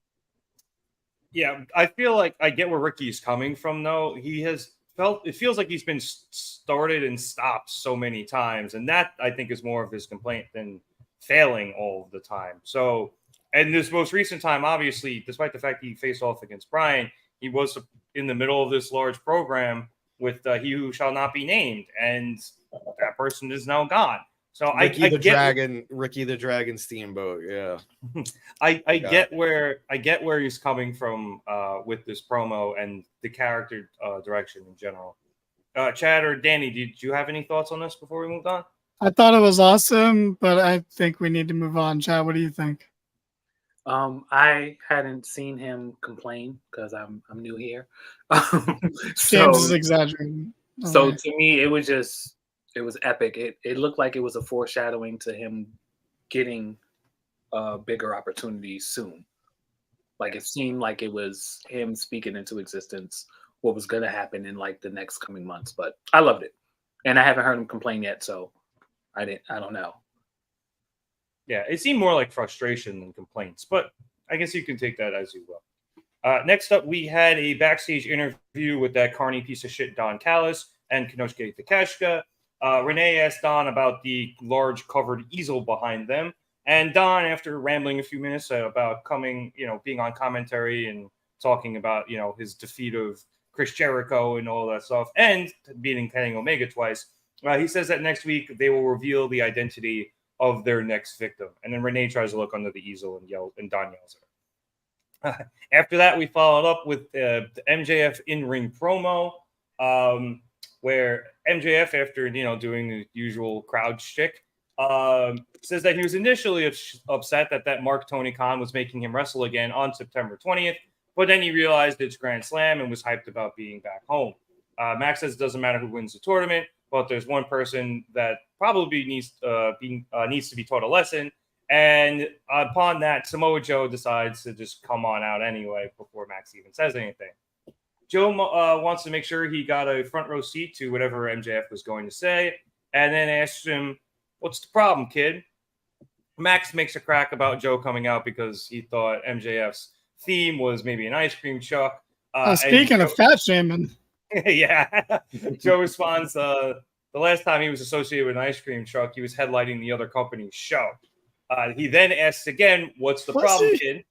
Yeah, I feel like I get where Ricky's coming from, though. It feels like he's been started and stopped so many times. And that, I think, is more of his complaint than failing all the time. So, and this most recent time, obviously, despite the fact he faced off against Bryan, he was in the middle of this large program with He Who Shall Not Be Named, and that person is now gone. So Ricky the Dragon Steamboat, yeah. I get where he's coming from with this promo and the character direction in general. Chad or Danny, did you have any thoughts on this before we moved on? I thought it was awesome, but I think we need to move on. Chad, what do you think? I hadn't seen him complain because I'm new here. James is exaggerating. So to me, it was epic. It looked like it was a foreshadowing to him getting bigger opportunities soon. Like it seemed like it was him speaking into existence what was going to happen in like the next coming months. But I loved it, and I haven't heard him complain yet, so I don't know. Yeah, it seemed more like frustration than complaints, but I guess you can take that as you will. Next up, we had a backstage interview with that carny piece of shit Don Callis and Konosuke Takeshita. Renee asked Don about the large covered easel behind them, and Don, after rambling a few minutes about being on commentary and talking about, his defeat of Chris Jericho and all that stuff, and beating Kenny Omega twice, he says that next week they will reveal the identity of their next victim. And then Renee tries to look under the easel and Don yells at her. After that, we followed up with the MJF in-ring promo, where MJF, after doing the usual crowd shtick, says that he was initially upset that Mark Tony Khan was making him wrestle again on September 20th, but then he realized it's Grand Slam and was hyped about being back home. Max says it doesn't matter who wins the tournament, but there's one person that probably needs to be taught a lesson. And upon that, Samoa Joe decides to just come on out anyway before Max even says anything. Joe wants to make sure he got a front row seat to whatever MJF was going to say, and then asks him, "What's the problem, kid?" Max makes a crack about Joe coming out because he thought MJF's theme was maybe an ice cream truck. Speaking of fat shaming. Yeah. Joe responds, the last time he was associated with an ice cream truck, he was headlighting the other company's show. He then asks again, "What's the problem, kid?"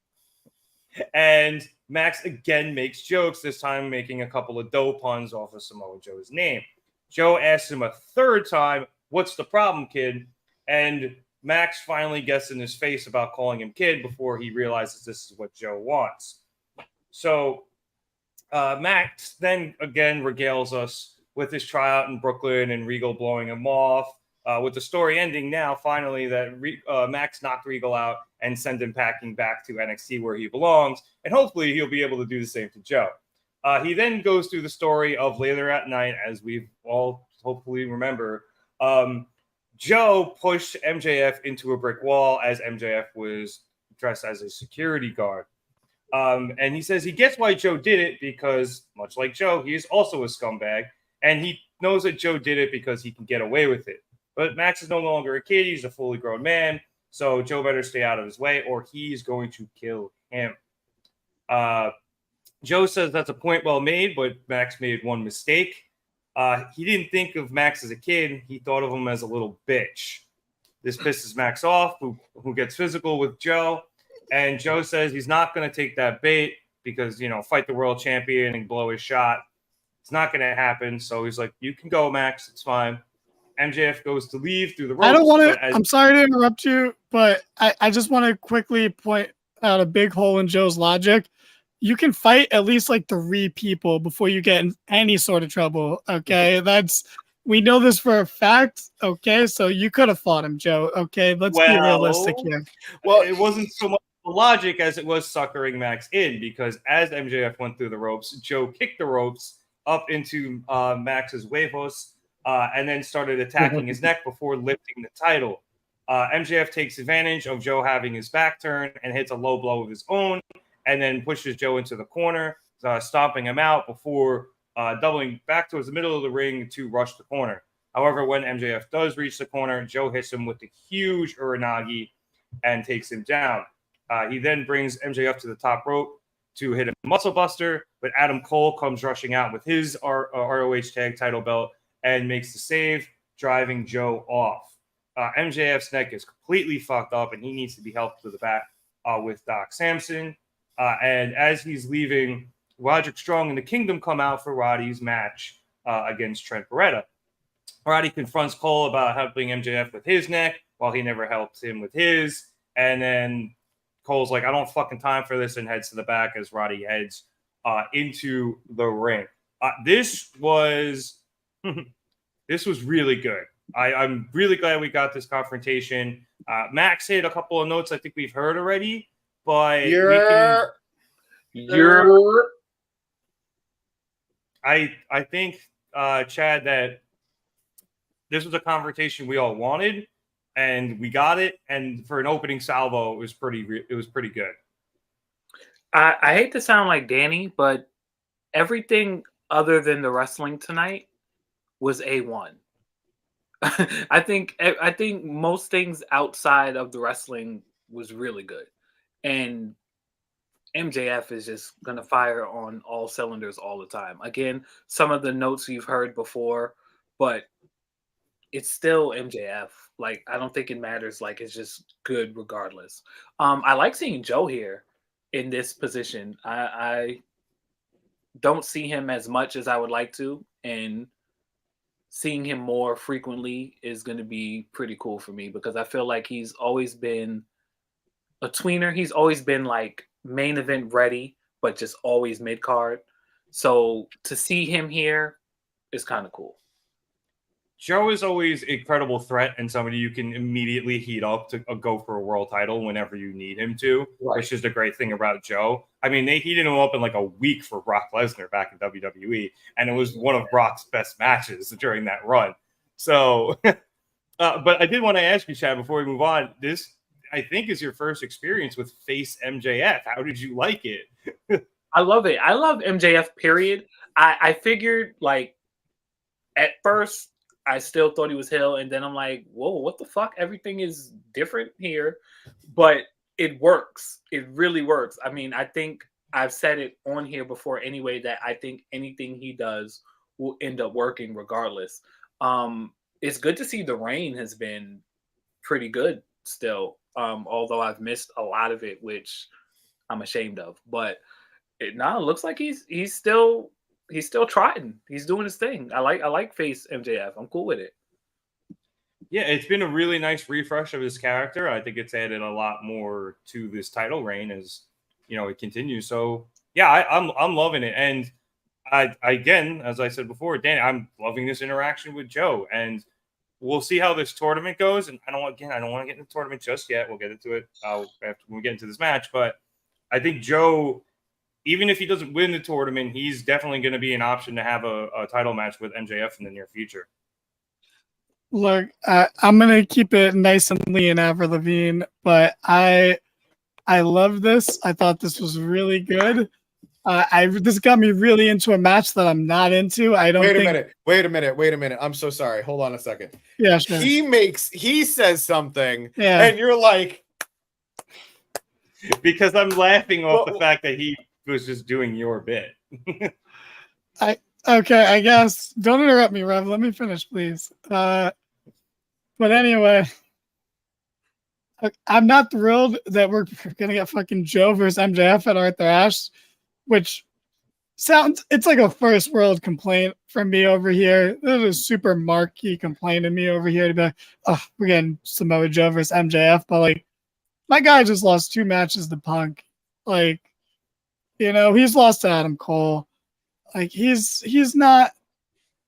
And Max again makes jokes, this time making a couple of dough puns off of Samoa Joe's name. Joe asks him a third time, "What's the problem, kid?" And Max finally gets in his face about calling him kid before he realizes this is what Joe wants. So Max then again regales us with his tryout in Brooklyn and Regal blowing him off, with the story ending now finally that Max knocked Regal out and sent him packing back to NXT where he belongs, and hopefully he'll be able to do the same to Joe. He then goes through the story of later at night, as we've all hopefully remember. Joe pushed MJF into a brick wall as MJF was dressed as a security guard. And he says he gets why Joe did it because, much like Joe, he is also a scumbag. And he knows that Joe did it because he can get away with it. But Max is no longer a kid. He's a fully grown man. So Joe better stay out of his way or he's going to kill him. Joe says that's a point well made, but Max made one mistake. He didn't think of Max as a kid. He thought of him as a little bitch. This pisses Max off, who gets physical with Joe. And Joe says he's not going to take that bait because, fight the world champion and blow his shot. It's not going to happen. So he's like, you can go, Max. It's fine. MJF goes to leave through the ropes. I don't want to. I'm sorry to interrupt you, but I just want to quickly point out a big hole in Joe's logic. You can fight at least like 3 people before you get in any sort of trouble. Okay, we know this for a fact. Okay, so you could have fought him, Joe. Okay, let's be realistic here. Well, it wasn't so much the logic as it was suckering Max in because as MJF went through the ropes, Joe kicked the ropes up into Max's huevos and then started attacking his neck before lifting the title. MJF takes advantage of Joe having his back turned and hits a low blow of his own and then pushes Joe into the corner, stomping him out before doubling back towards the middle of the ring to rush the corner. However, when MJF does reach the corner, Joe hits him with a huge Uranagi and takes him down. He then brings MJF to the top rope to hit a muscle buster, but Adam Cole comes rushing out with his ROH tag title belt and makes the save, driving Joe off. MJF's neck is completely fucked up, and he needs to be helped to the back with Doc Samson. And as he's leaving, Roderick Strong and the Kingdom come out for Roddy's match against Trent Beretta. Roddy confronts Cole about helping MJF with his neck while he never helped him with his. And then Cole's like, I don't fucking time for this, and heads to the back as Roddy heads into the ring. This was really good. I'm really glad we got this confrontation. Max hit a couple of notes I think we've heard already, but I think, Chad, that this was a confrontation we all wanted, and we got it. And for an opening salvo, it was pretty good. I hate to sound like Danny, but everything other than the wrestling tonight was A1. I think most things outside of the wrestling was really good, and MJF is just gonna fire on all cylinders all the time. Again, some of the notes you've heard before, but it's still MJF. Like, I don't think it matters. Like, it's just good regardless. I like seeing Joe here in this position. I don't see him as much as I would like to, and seeing him more frequently is going to be pretty cool for me because I feel like he's always been a tweener. He's always been like main event ready, but just always mid card. So to see him here is kind of cool. Joe is always a credible threat and somebody you can immediately heat up to go for a world title whenever you need him to, right. Which is the great thing about Joe. I mean, they heated him up in like a week for Brock Lesnar back in WWE, and it was one of Brock's best matches during that run. So, but I did want to ask you, Chad, before we move on, this, I think, is your first experience with face MJF. How did you like it? I love it. I love MJF, period. I figured, like, at first, I still thought he was heel, and then I'm like, whoa, what the fuck? Everything is different here, but it works. It really works. I mean, I think I've said it on here before anyway, that I think anything he does will end up working regardless. It's good to see the reign has been pretty good still, although I've missed a lot of it, which I'm ashamed of. But it looks like he's still trying. He's doing his thing. I like face MJF. I'm cool with it. Yeah, it's been a really nice refresh of his character. I think it's added a lot more to this title reign as it continues. So yeah, I'm loving it. And I again, as I said before, Danny, I'm loving this interaction with Joe. And we'll see how this tournament goes. And I don't want to get into the tournament just yet. We'll get into it after we get into this match. But I think Joe even if he doesn't win the tournament, he's definitely going to be an option to have a title match with MJF in the near future. Look, I'm gonna keep it nice and lean, Avril Lavigne, but I love this. I thought this was really good. This got me really into a match that I'm not into. I don't. Wait a minute. I'm so sorry. Hold on a second. Yeah, sure. He says something, Yeah. and you're like, because I'm laughing off the fact that he was just doing your bit. Okay, I guess. Don't interrupt me, Rev. Let me finish, please. But anyway, I'm not thrilled that we're gonna get fucking Joe versus MJF at Arthur Ashe, which it's like a first world complaint from me over here. This is a super marquee complaint of me over here to be like, oh, we're getting Samoa Joe versus MJF, but like, my guy just lost 2 matches to Punk. Like, he's lost to Adam Cole. Like, he's not,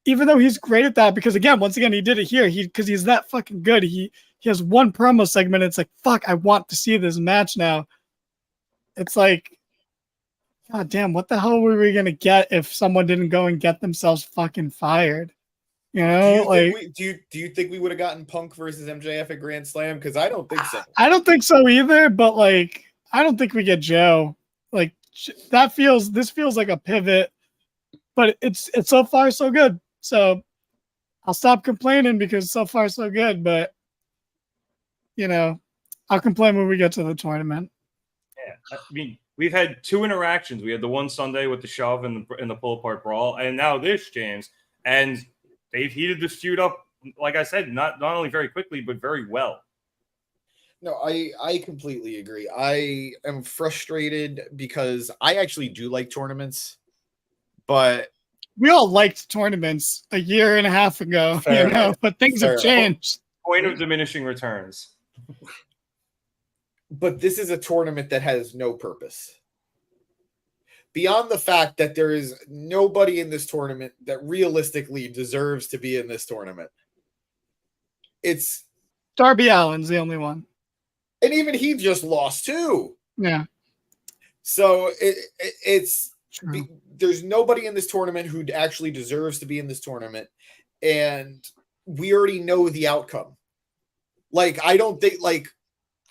even though he's great at that, because again, once again, he did it here. Because he's that fucking good. He has one promo segment. It's like, fuck, I want to see this match now. It's like, God damn, what the hell were we gonna get if someone didn't go and get themselves fucking fired? Do you think we would have gotten Punk versus MJF at Grand Slam? Because I don't think so. I don't think so either. But like, I don't think we get Joe. Like, this feels like a pivot. But it's so far so good. So I'll stop complaining because so far so good. But I'll complain when we get to the tournament. Yeah, I mean, we've had 2 interactions. We had the one Sunday with the shove and the pull apart brawl, and now this, James. And they've heated this feud up, like I said, not only very quickly but very well. No, I completely agree. I am frustrated because I actually do like tournaments, but we all liked tournaments a year and a half ago, but things have changed. Point of diminishing returns. But this is a tournament that has no purpose. Beyond the fact that there is nobody in this tournament that realistically deserves to be in this tournament. It's Darby Allin's the only one. And even he just lost too. Yeah. So it's there's nobody in this tournament who actually deserves to be in this tournament. And we already know the outcome. Like, I don't think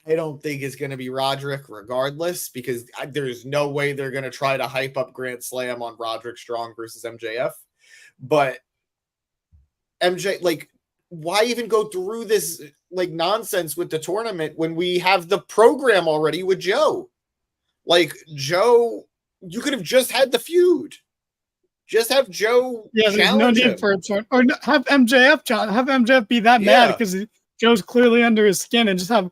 it's going to be Roderick regardless, because there's no way they're going to try to hype up Grand Slam on Roderick Strong versus MJF. But MJ, like, why even go through this like nonsense with the tournament when we have the program already with Joe? Like, Joe, you could have just had the feud. Just have Joe. Yeah, there's no need for it. Or have MJF be that mad because Joe's clearly under his skin, and just have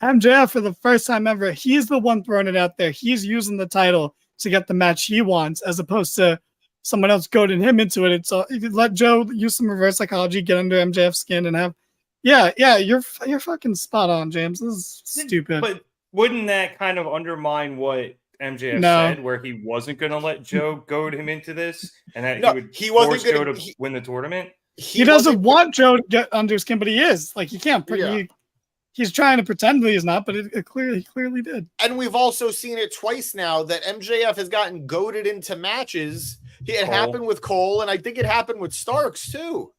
MJF for the first time ever. He's the one throwing it out there. He's using the title to get the match he wants, as opposed to someone else goading him into it. It's if you let Joe use some reverse psychology, get under MJF's skin, and have. Yeah, you're fucking spot on, James. This is stupid. But wouldn't that kind of undermine what MJF said, where he wasn't going to let Joe goad him into this, and that he wasn't going to win the tournament? He doesn't want Joe to get under his skin, but he is. Like, he can't. He's trying to pretend that he's not, but he clearly did. And we've also seen it twice now that MJF has gotten goaded into matches. It happened with Cole, and I think it happened with Starks too.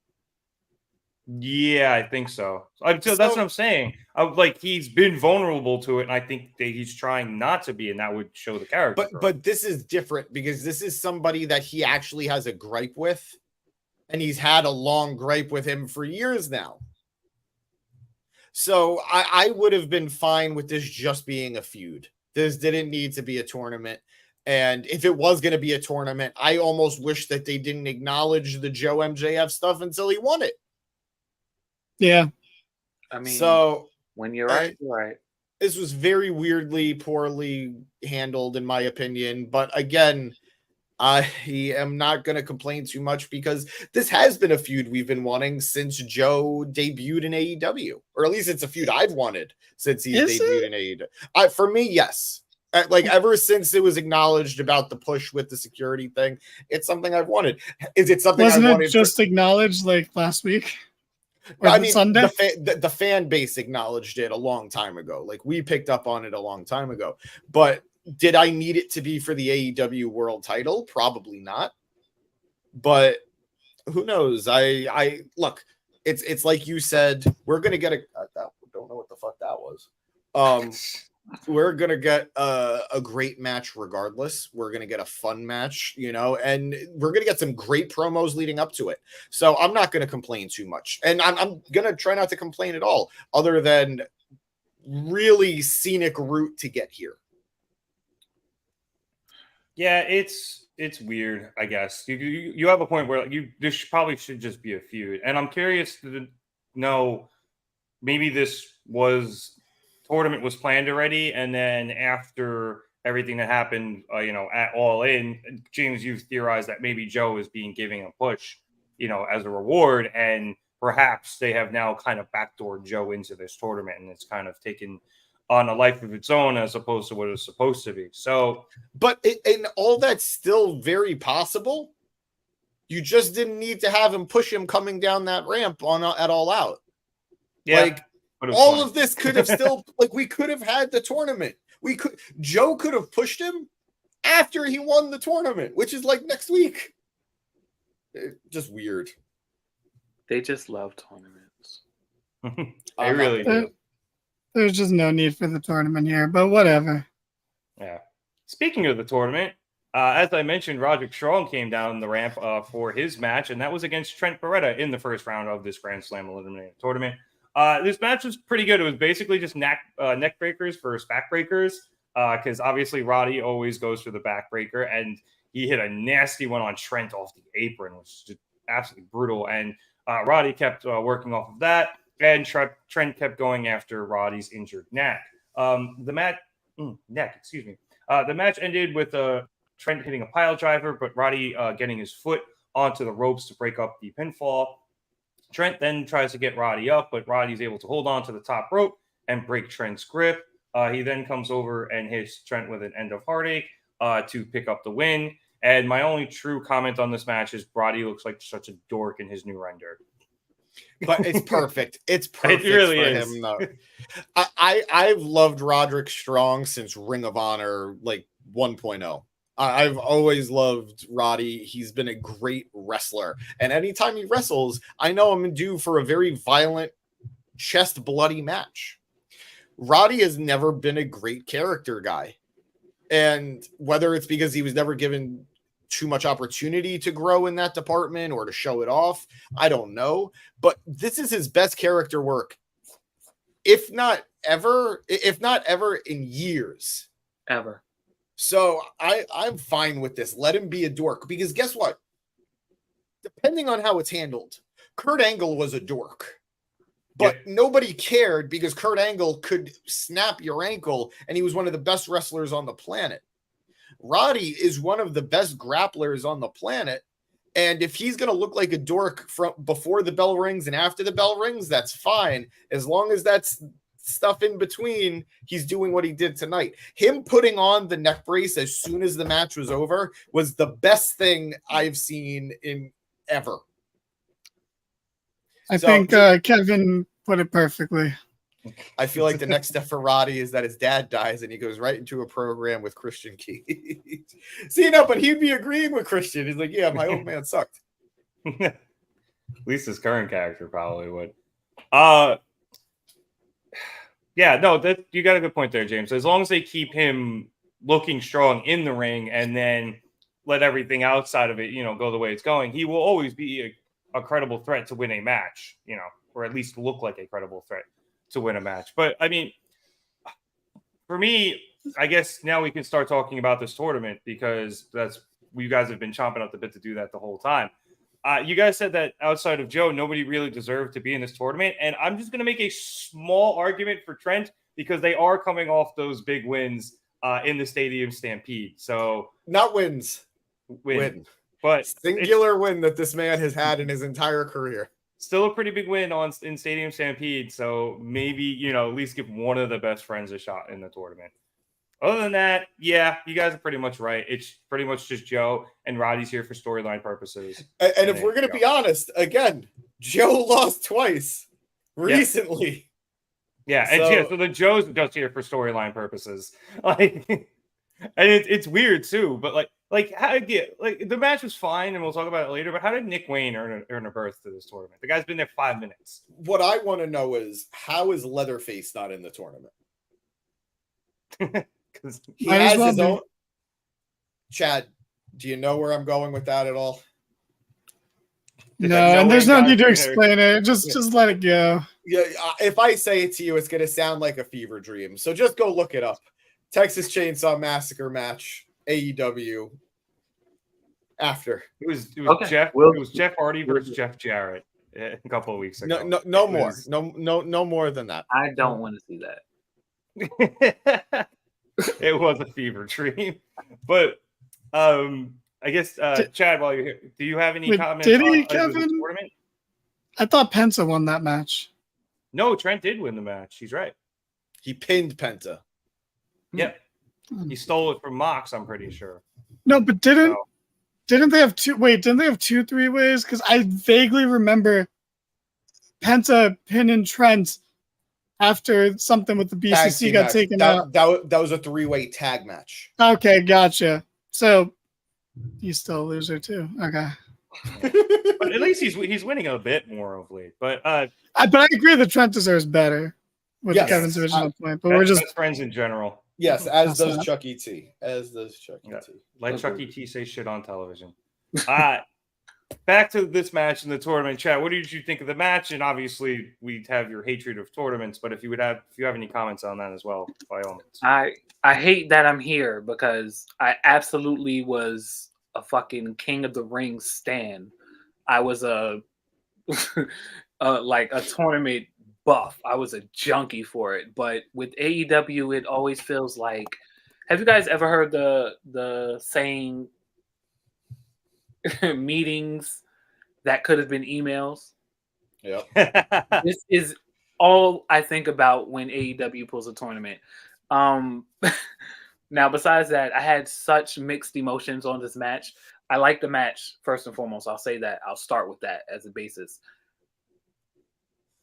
Yeah, I think so. That's what I'm saying. Like, he's been vulnerable to it, and I think that he's trying not to be, and that would show the character. But this is different because this is somebody that he actually has a gripe with, and he's had a long gripe with him for years now. So I would have been fine with this just being a feud. This didn't need to be a tournament. And if it was going to be a tournament, I almost wish that they didn't acknowledge the Joe MJF stuff until he won it. Yeah. I mean, so when you're right, you're right. This was very weirdly, poorly handled, in my opinion. But again, I am not going to complain too much because this has been a feud we've been wanting since Joe debuted in AEW, or at least it's a feud I've wanted since he's debuted in AEW. For me, yes. Like, ever since it was acknowledged about the push with the security thing, it's something I've wanted. Is it something Wasn't I wanted? It just acknowledged like last week? I mean, Sunday? The fan base acknowledged it a long time ago. Like, we picked up on it a long time ago. But Did I need it to be for the AEW world title? Probably not. But who knows? I look, it's like you said, we're gonna get I don't know what the fuck that was. We're gonna get a great match regardless. We're gonna get a fun match, and we're gonna get some great promos leading up to it. So I'm not gonna complain too much, and I'm gonna try not to complain at all, other than really scenic route to get here. Yeah, it's weird, I guess. You have a point where this probably should just be a feud. And I'm curious to know, maybe this tournament was planned already, and then after everything that happened, at All In, James, you've theorized that maybe Joe is being given a push, as a reward, and perhaps they have now kind of backdoored Joe into this tournament, and it's kind of taken on a life of its own as opposed to what it was supposed to be. So, but and all that's still very possible. You just didn't need to have him push him coming down that ramp at All Out. Yeah, all of this could have still we could have had the tournament. Joe could have pushed him after he won the tournament, which is next week. Just weird. They just love tournaments. They really do. There's just no need for the tournament here, but whatever. Yeah. Speaking of the tournament, as I mentioned, Roderick Strong came down the ramp for his match, and that was against Trent Beretta in the first round of this Grand Slam Eliminator tournament. This match was pretty good. It was basically just neck breakers versus back breakers, because obviously Roddy always goes for the back breaker, and he hit a nasty one on Trent off the apron, which is just absolutely brutal. And Roddy kept working off of that. And Trent kept going after Roddy's injured neck. The match ended with Trent hitting a pile driver, but Roddy getting his foot onto the ropes to break up the pinfall. Trent then tries to get Roddy up, but Roddy's able to hold on to the top rope and break Trent's grip. He then comes over and hits Trent with an end of heartache to pick up the win. And my only true comment on this match is Roddy looks like such a dork in his new render. But it's perfect. It's perfect it really for is. him, though. I've loved Roderick Strong since Ring of Honor 1.0. I've always loved Roddy. He's been a great wrestler. And anytime he wrestles, I know I'm due for a very violent, chest bloody match. Roddy has never been a great character guy. And whether it's because he was never given too much opportunity to grow in that department or to show it off, I don't know. But this is his best character work, if not ever in years. Ever. So I'm fine with this. Let him be a dork, because guess what? Depending on how it's handled, Kurt Angle was a dork. But nobody cared because Kurt Angle could snap your ankle and he was one of the best wrestlers on the planet. Roddy is one of the best grapplers on the planet. And if he's going to look like a dork from before the bell rings and after the bell rings, that's fine. As long as that's stuff in between, he's doing what he did tonight. Him putting on the neck brace as soon as the match was over was the best thing I've seen in ever. I think Kevin put it perfectly. I feel like the next step for Roddy is that his dad dies and he goes right into a program with Christian Keys. See, no, but he'd be agreeing with Christian. He's like, yeah, my old man sucked. At least his current character probably would. Yeah, no, you got a good point there, James. As long as they keep him looking strong in the ring and then let everything outside of it, go the way it's going, he will always be a credible threat to win a match, or at least look like a credible threat to win a match. But I mean, for me, I guess now we can start talking about this tournament, because you guys have been chomping at the bit to do that the whole time. You guys said that outside of Joe, nobody really deserved to be in this tournament. And I'm just going to make a small argument for Trent, because they are coming off those big wins in the Stadium Stampede. So not wins. Win. But singular win that this man has had in his entire career. Still a pretty big win in Stadium Stampede. So maybe, at least give one of the best friends a shot in the tournament. Other than that, yeah, you guys are pretty much right. It's pretty much just Joe, and Roddy's here for storyline purposes. And if we're going to be honest, again, Joe lost twice recently. Yeah, so the Joe's just here for storyline purposes. And it's weird too, but like how did the match was fine, and we'll talk about it later. But how did Nick Wayne earn a berth to this tournament? The guy's been there 5 minutes. What I want to know is how is Leatherface not in the tournament? Because He Might as has well his be. own. Chad, do you know where I'm going with that at all? No, and there's no need to Either. explain it. Just let it go. Yeah, if I say it to you, it's going to sound like a fever dream. So just go look it up. Texas Chainsaw Massacre match, AEW. After It was Okay, Jeff. we'll- It was Jeff Hardy versus Jeff Jarrett a couple of weeks ago. no It more, was- no more than that. I don't want to see that. It was a fever dream, but I guess Chad, while you're here, do you have any Wait, comments did he, on the Kevin? tournament? I thought Penta won that match. No, Trent did win the match. He's right. He pinned Penta. Yep, he stole it from Mox. I'm pretty sure. No, but didn't So, didn't they have two? Wait, didn't they have 2 3-ways? Because I vaguely remember Penta pinning Trent after something with the Tag BCC team got match. taken out. That was a 3-way tag match. Okay, gotcha. So he's still a loser too. Okay, but at least he's winning a bit more of late. But but I agree that Trent deserves better with Yes, Kevin's original point. But best, we're just best friends in general. Yes, as That's does that. Chuck E.T. As does Chuck Yeah. E.T. Let Chuck E. T. say shit on television. Back to this match in the tournament, Chad. What did you think of the match? And obviously, we have your hatred of tournaments, but if you have any comments on that as well, by all means. I hate that I'm here because I absolutely was a fucking King of the Ring stan. I was like a tournament buff. I was a junkie for it. But with AEW, it always feels like. Have you guys ever heard the saying? Meetings that could have been emails. Yep. This is all I think about when AEW pulls a tournament. Now, besides that, I had such mixed emotions on this match. I like the match first and foremost. I'll say that. I'll start with that as a basis.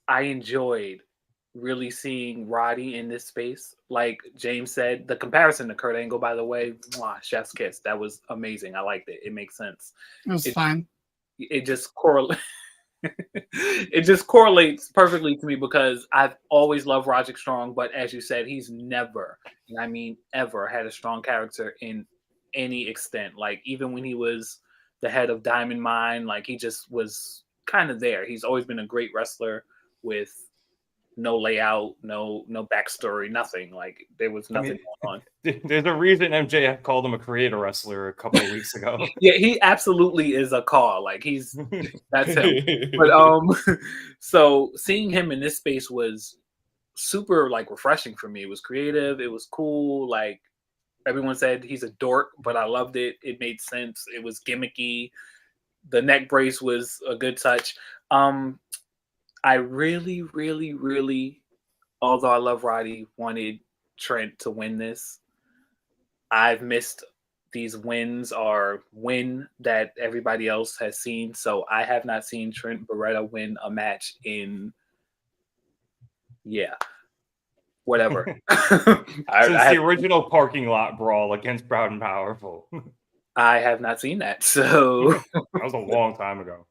I enjoyed really seeing Roddy in this space. Like James said, the comparison to Kurt Angle, by the way, chef's kiss. That was amazing. I liked it. It makes sense. it was fine. It just correlates. It just correlates perfectly to me because I've always loved Roderick Strong, but as you said, he's never, and I mean ever, had a strong character in any extent. Like even when he was the head of Diamond Mine, like he just was kind of there. He's always been a great wrestler with no layout, no backstory, nothing. Like there was nothing going on. There's a reason MJF called him a creator wrestler a couple of weeks ago. Yeah, he absolutely is a call. Like that's him. But so seeing him in this space was super like refreshing for me. It was creative, it was cool. Like everyone said he's a dork, but I loved it. It made sense. It was gimmicky. The neck brace was a good touch. I really, really, really, although I love Roddy, wanted Trent to win this. I've missed these wins or win that everybody else has seen. So I have not seen Trent Beretta win a match in, whatever. Since the original parking lot brawl against Proud and Powerful. I have not seen that. So That was a long time ago.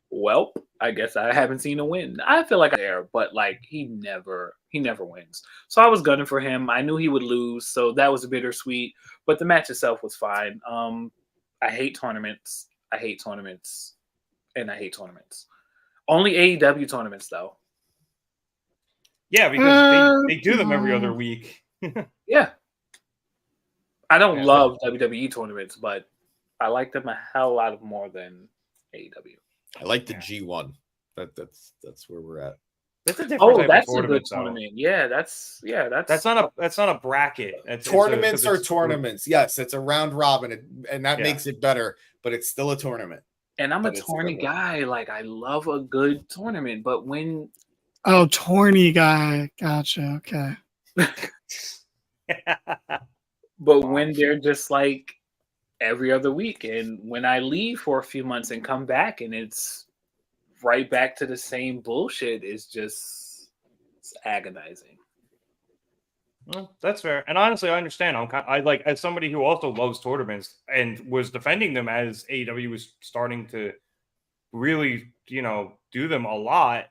well, I guess I haven't seen a win. I feel like I'm there, but like he never wins. So I was gunning for him. I knew he would lose, so that was bittersweet. But the match itself was fine. I hate tournaments. And I hate tournaments. Only AEW tournaments though. Yeah, because they do them every other week. Yeah. I don't Yeah, love WWE tournaments, but I like them a hell lot more than AEW. I like the G1. That's where we're at. That's a different type that's of a good tournament. tournament. Yeah, that's That's not a bracket. Tournaments are tournaments. Yes, it's a round robin, and that makes it better. But it's still a tournament. And I'm a But it's tourney good. guy. Like I love a good tournament, but when Tourney guy. Gotcha. Okay. when they're just like every other week, and when I leave for a few months and come back and it's right back to the same bullshit, it's agonizing. Well, that's fair. And honestly, I understand. I like, as somebody who also loves tournaments and was defending them as AEW was starting to really, do them a lot.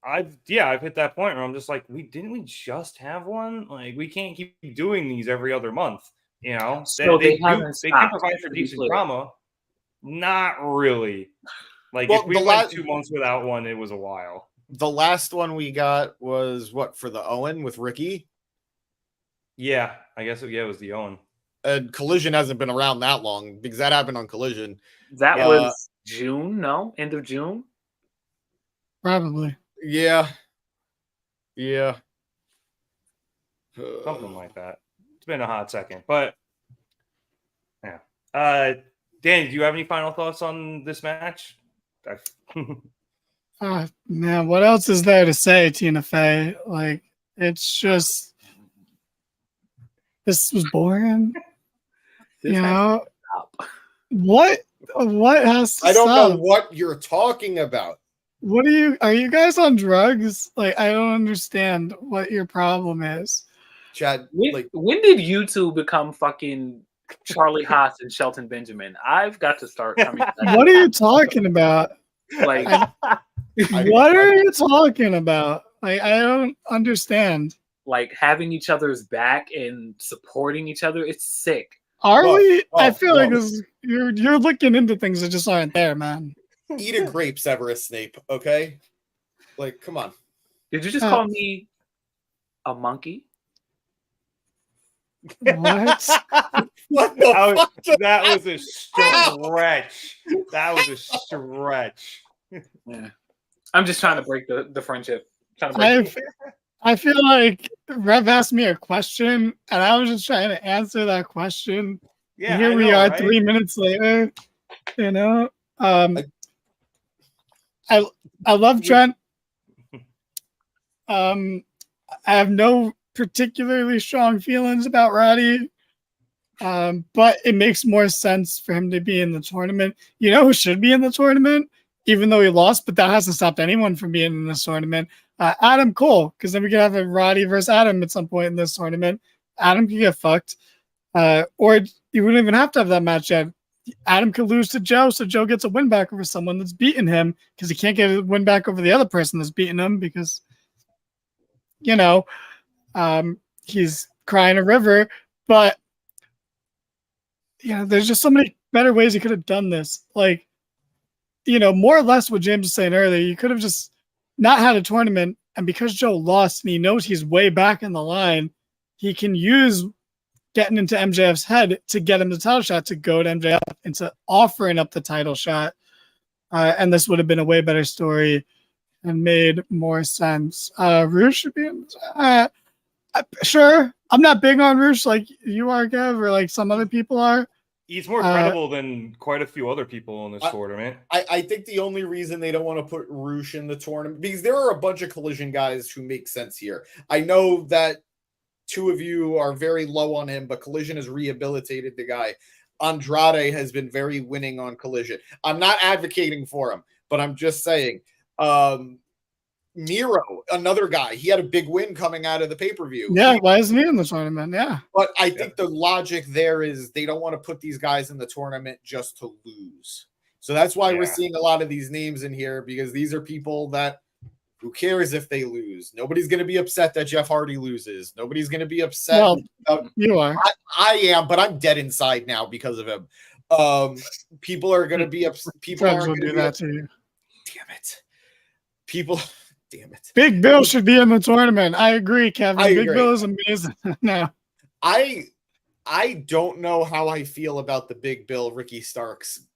I've hit that point where I'm just like, didn't we just have one? Like, we can't keep doing these every other month. So they can provide for decent drama. Not really. Like, Well, if we went 2 months without one, it was a while. The last one we got was what, for the Owen with Ricky? Yeah, I guess it was the Owen. And Collision hasn't been around that long because that happened on Collision. That was June, no? End of June? Probably. Yeah. Something like that. It's been a hot second, but yeah. Danny, do you have any final thoughts on this match? Man, what else is there to say, Tina Fey? Like, it's just, this was boring. What has to I don't stop? know what you're talking about. Are you guys on drugs? Like, I don't understand what your problem is. Chad, when did you two become fucking Charlie Haas and Shelton Benjamin? I've got to start coming back. What are you talking about? Like, what are you talking about? Like, I don't understand. Like, having each other's back and supporting each other, it's sick. I feel like you're looking into things that just aren't there, man. Eat a grape, Severus Snape, okay? Like, come on. Did you just call me a monkey? What? What the fuck? That was a stretch. That was a stretch. Yeah. I'm just trying to break the friendship. I feel like Rev asked me a question, and I was just trying to answer that question. Yeah, here we are, right? 3 minutes later. I love Trent. I have no particularly strong feelings about Roddy, but it makes more sense for him to be in the tournament. You know who should be in the tournament, even though he lost, but that hasn't stopped anyone from being in this tournament. Adam Cole, because then we could have a Roddy versus Adam at some point in this tournament. Adam could get fucked, or you wouldn't even have to have that match yet. Adam could lose to Joe, so Joe gets a win back over someone that's beaten him because he can't get a win back over the other person that's beaten him because, he's crying a river. But, there's just so many better ways he could have done this. Like, more or less what James was saying earlier, you could have just not had a tournament, and because Joe lost and he knows he's way back in the line, he can use getting into MJF's head to get him the title shot, to go to MJF into offering up the title shot. And this would have been a way better story and made more sense. Roosh should be in. Sure. I'm not big on Roosh like you are, Kev, or like some other people are. He's more credible than quite a few other people in this tournament. I think the only reason they don't want to put Roosh in the tournament, because there are a bunch of Collision guys who make sense here. I know that two of you are very low on him, but Collision has rehabilitated the guy. Andrade has been very winning on Collision. I'm not advocating for him, but I'm just saying. Miro, another guy, he had a big win coming out of the pay-per-view. Yeah, why isn't he in the tournament? Yeah. But I think the logic there is they don't want to put these guys in the tournament just to lose. So that's why we're seeing a lot of these names in here, because these are people that, who cares if they lose? Nobody's going to be upset that Jeff Hardy loses. Nobody's going to be upset. Well, you are. I am, but I'm dead inside now because of him. People are going to be upset. People are going to do that to you. Damn it. Damn it. Big Bill should be in the tournament. I agree, Kevin. Big Bill is amazing. No. I don't know how I feel about the Big Bill Ricky Starks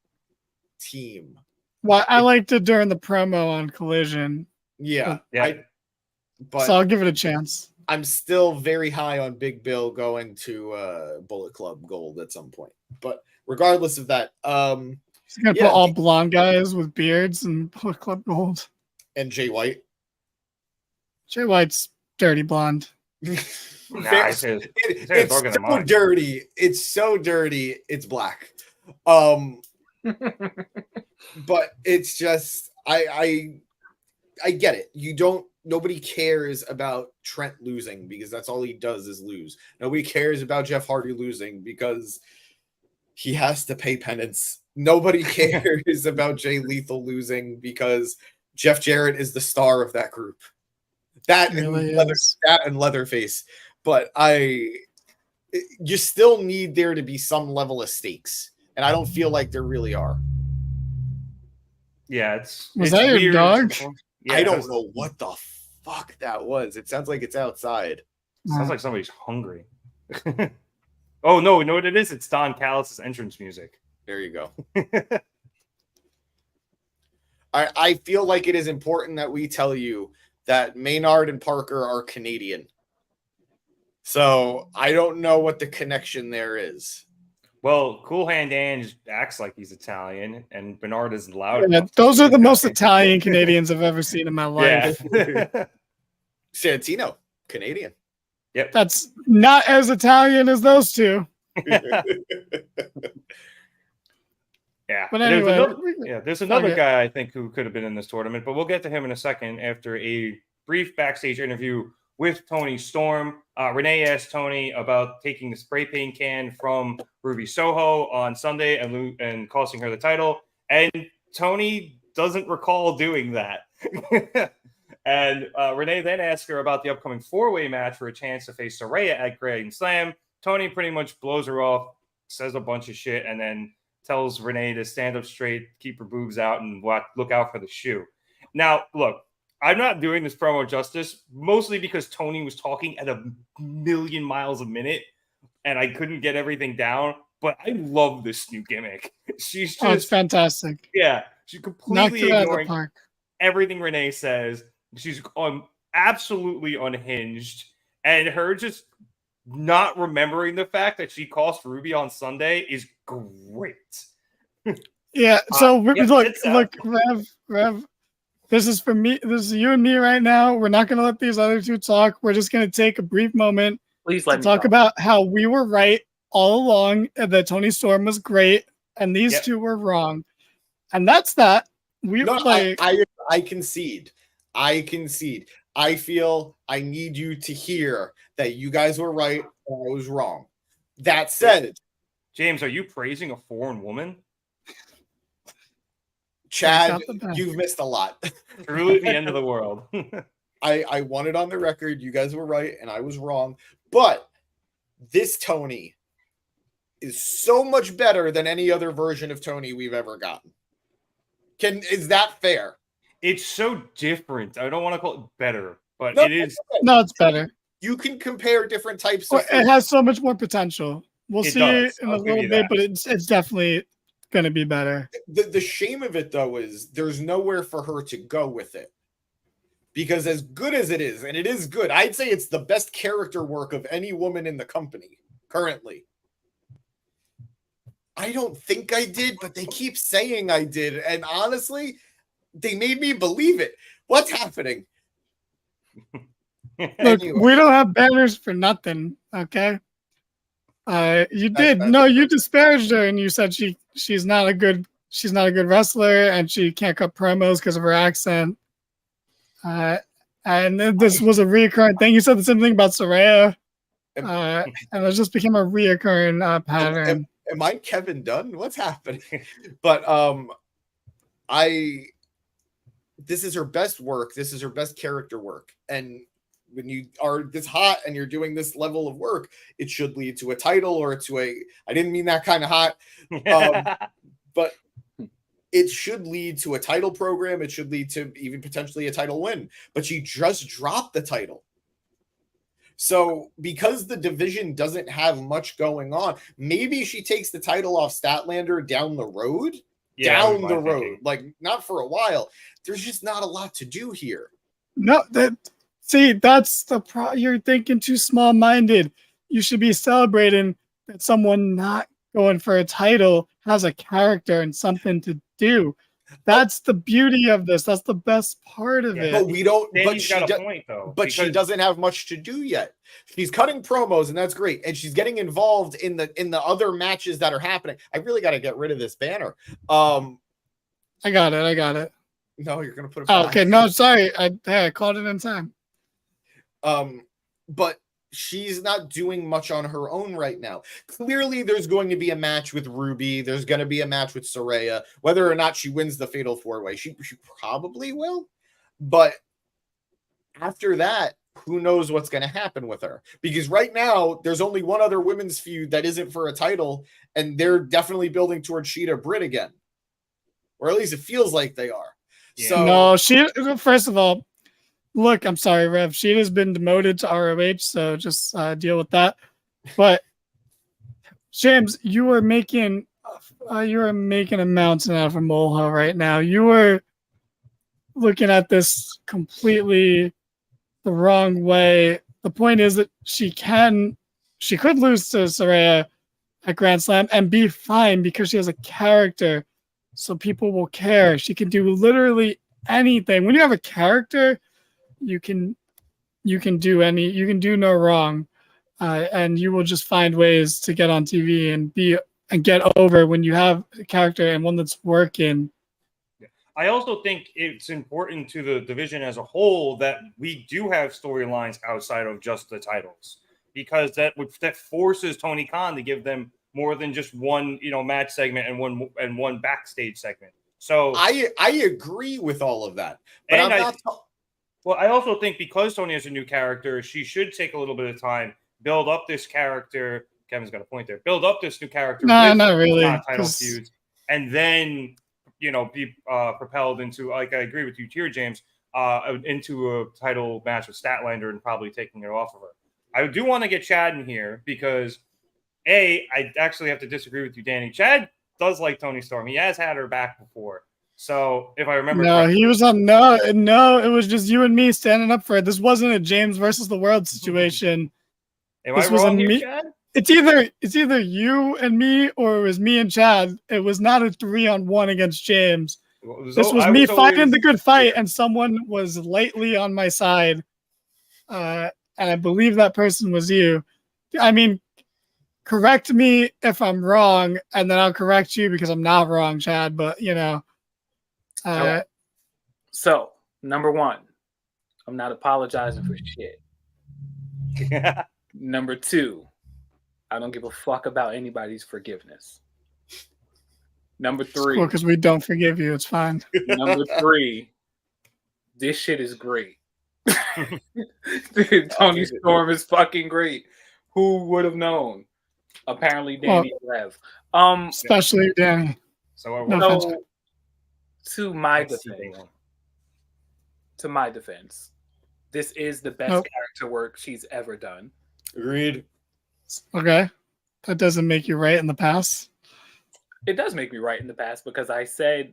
team. Well, I liked it during the promo on Collision. Yeah. So I'll give it a chance. I'm still very high on Big Bill going to Bullet Club Gold at some point. But regardless of that, he's gonna put all blonde guys with beards and Bullet Club Gold. And Jay White. Jay White's dirty blonde. It's so dirty. It's so dirty. It's black. But it's just I get it. You don't nobody cares about Trent losing because that's all he does is lose. Nobody cares about Jeff Hardy losing because he has to pay penance. Nobody cares about Jay Lethal losing because Jeff Jarrett is the star of that group. That and Leatherface. But you still need there to be some level of stakes. And I don't feel like there really are. Yeah, Was that your dog? Yeah, I don't know what the fuck that was. It sounds like it's outside. Sounds like somebody's hungry. Oh, no, you know what it is? It's Don Callis' entrance music. There you go. I feel like it is important that we tell you that Maynard and Parker are Canadian. So I don't know what the connection there is. Well, Cool Hand Dan just acts like he's Italian, and Bernard is loud. Yeah, those are the most Italian Canadians I've ever seen in my life. Yeah. Santino, Canadian. Yep. That's not as Italian as those two. Yeah. But anyway, there's another guy I think who could have been in this tournament, but we'll get to him in a second after a brief backstage interview with Tony Storm. Renee asked Tony about taking the spray paint can from Ruby Soho on Sunday and costing her the title, and Tony doesn't recall doing that. And Renee then asked her about the upcoming four-way match for a chance to face Saraya at Grand Slam. Tony pretty much blows her off, says a bunch of shit, and then tells Renee to stand up straight, keep her boobs out, and look out for the shoe. Now, look, I'm not doing this promo justice, mostly because Tony was talking at 1,000,000 miles a minute, and I couldn't get everything down, but I love this new gimmick. She's just... it's fantastic. Yeah, she's completely ignoring park. Everything Renee says. She's absolutely unhinged, and her just not remembering the fact that she cost Ruby on Sunday is great. Yeah, so look, Rev, this is for me. This is you and me right now. We're not going to let these other two talk. We're just going to take a brief moment to talk about how we were right all along, and that Tony Storm was great, and these two were wrong. And that's that. I concede. I feel I need you to hear that you guys were right and I was wrong. That said, James, are you praising a foreign woman? Chad, you've missed a lot. Truly the end of the world. I want it on the record. You guys were right and I was wrong. But this Tony is so much better than any other version of Tony we've ever gotten. Is that fair? It's so different. I don't want to call it better, but it is. No, it's better. You can compare different types of. It has so much more potential. We'll see it in a little bit, but it's definitely going to be better. The shame of it, though, is there's nowhere for her to go with it. Because as good as it is, and it is good, I'd say it's the best character work of any woman in the company currently. I don't think I did, but they keep saying I did. And honestly, they made me believe it. What's happening? Look, Anyway. we don't have banners for nothing, okay? You did. No, you disparaged her and you said she's not a good wrestler and she can't cut promos because of her accent. And this was a reoccurring thing. You said the same thing about Saraya. And it just became a reoccurring pattern. Am I Kevin Dunn? What's happening? But this is her best work. This is her best character work. And when you are this hot and you're doing this level of work, it should lead to a title or I didn't mean that kind of hot, but it should lead to a title program. It should lead to even potentially a title win, but she just dropped the title. So because the division doesn't have much going on, maybe she takes the title off Statlander down the road. Down the road, thinking. Like not for a while. There's just not a lot to do here. No, that's the you're thinking too small-minded. You should be celebrating that someone not going for a title has a character and something to do. That's the beauty of this. That's the best part of it. But we don't. But she doesn't have much to do yet. She's cutting promos, and that's great. And she's getting involved in the other matches that are happening. I really got to get rid of this banner. I got it. No, you're gonna put it Oh, back. okay, no, sorry. I called it in time. But she's not doing much on her own right now. Clearly, there's going to be a match with Ruby. There's going to be a match with Saraya. Whether or not she wins the Fatal 4-Way, she probably will. But after that, who knows what's going to happen with her? Because right now, there's only one other women's feud that isn't for a title, and they're definitely building towards Sheeta Britt again. Or at least it feels like they are. Yeah. So No, first of all, look, I'm sorry, Rev. Sheeta's been demoted to ROH, so just deal with that. But James, you are making a mountain out of a molehill right now. You are looking at this completely the wrong way. The point is that she could lose to Saraya at Grand Slam and be fine because she has a character, so people will care. She can do literally anything. When you have a character, you can do no wrong, and you will just find ways to get on TV and get over when you have a character and one that's working. I also think it's important to the division as a whole that we do have storylines outside of just the titles, because that forces Tony Khan to give them more than just one, match segment and one backstage segment. So I agree with all of that, but I also think because Tony has a new character, she should take a little bit of time, build up this character. Kevin's got a point there. Build up this new character. No, not really. Non-title feuds, and then be propelled into, like, I agree with you here, James, into a title match with Statlander and probably taking it off of her. I do want to get Chad in here because I actually have to disagree with you, Danny. Chad does like Toni Storm. He has had her back before. So if I remember correctly, he was on no, it was just you and me standing up for it. This wasn't a James versus the world situation. Am I wrong here, Chad? It's either you and me or it was me and Chad. It was not a 3-on-1 against James. This was me fighting the good fight, and someone was lately on my side. And I believe that person was you. I mean, correct me if I'm wrong, and then I'll correct you because I'm not wrong, Chad. But So, number one, I'm not apologizing for shit. Number two, I don't give a fuck about anybody's forgiveness. Number three, because we don't forgive you. It's fine. Number three, this shit is great. Dude, Toni Storm is fucking great. Who would have known? Apparently, Danny and Rev. Especially Danny. So, to my defense, this is the best character work she's ever done. Agreed. Okay. That doesn't make you right in the past. It does make me right in the past because I said...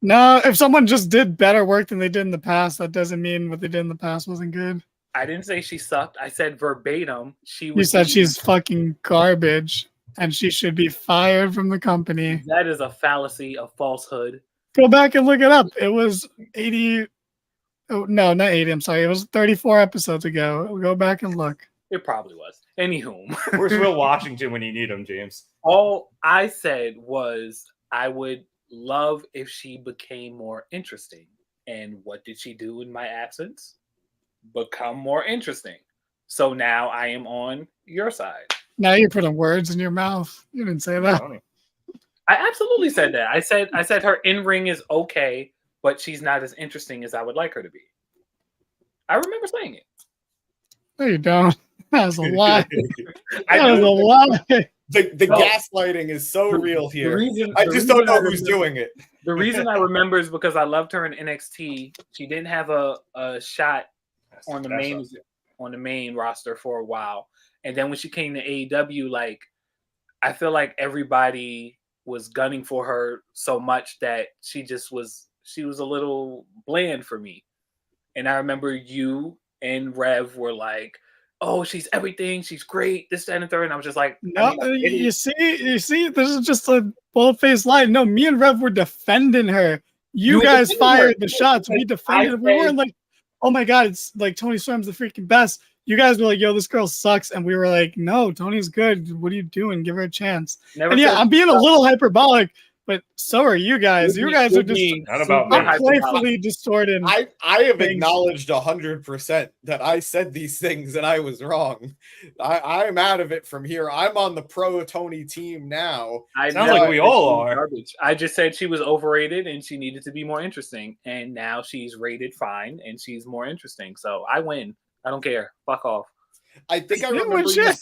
No, if someone just did better work than they did in the past, that doesn't mean what they did in the past wasn't good. I didn't say she sucked. I said verbatim. You said she's fucking garbage and she should be fired from the company. That is a fallacy, a falsehood. Go back and look it up. It was 80... Oh, no, not 80. I'm sorry. It was 34 episodes ago. Go back and look. It probably was. Anywho. Where's Will Washington when you need him, James? All I said was I would love if she became more interesting. And what did she do in my absence? Become more interesting. So now I am on your side. Now you're putting words in your mouth. You didn't say that. I absolutely said that. I said her in-ring is okay, but she's not as interesting as I would like her to be. I remember saying it. No, you don't. That was a lie. That was a lie. The gaslighting is so real here. I just don't know who's doing it. The reason I remember is because I loved her in NXT. She didn't have a shot on the main roster for a while, and then when she came to AEW, I feel like everybody was gunning for her so much that she was a little bland for me. And I remember you and Rev were like, "Oh, she's everything. She's great. This, that, and the third." And I was just like, "No, you see, this is just a bold-faced lie." No, me and Rev were defending her. You guys fired the shots. We defended. We weren't like, "Oh my god, it's like Toni Storm's the freaking best." You guys were like, "Yo, this girl sucks," and we were like, "No, Toni's good. What are you doing? Give her a chance." I'm being a little hyperbolic, but so are you guys. You guys are just Not about super me. I'm playfully distorting. I have things. acknowledged 100% that I said these things and I was wrong. I'm out of it from here. I'm on the pro Tony team now. Sounds like we all are. Garbage. I just said she was overrated and she needed to be more interesting, and now she's rated fine and she's more interesting. So I win. I don't care. Fuck off. I think I Yeah, remember well, you. shit.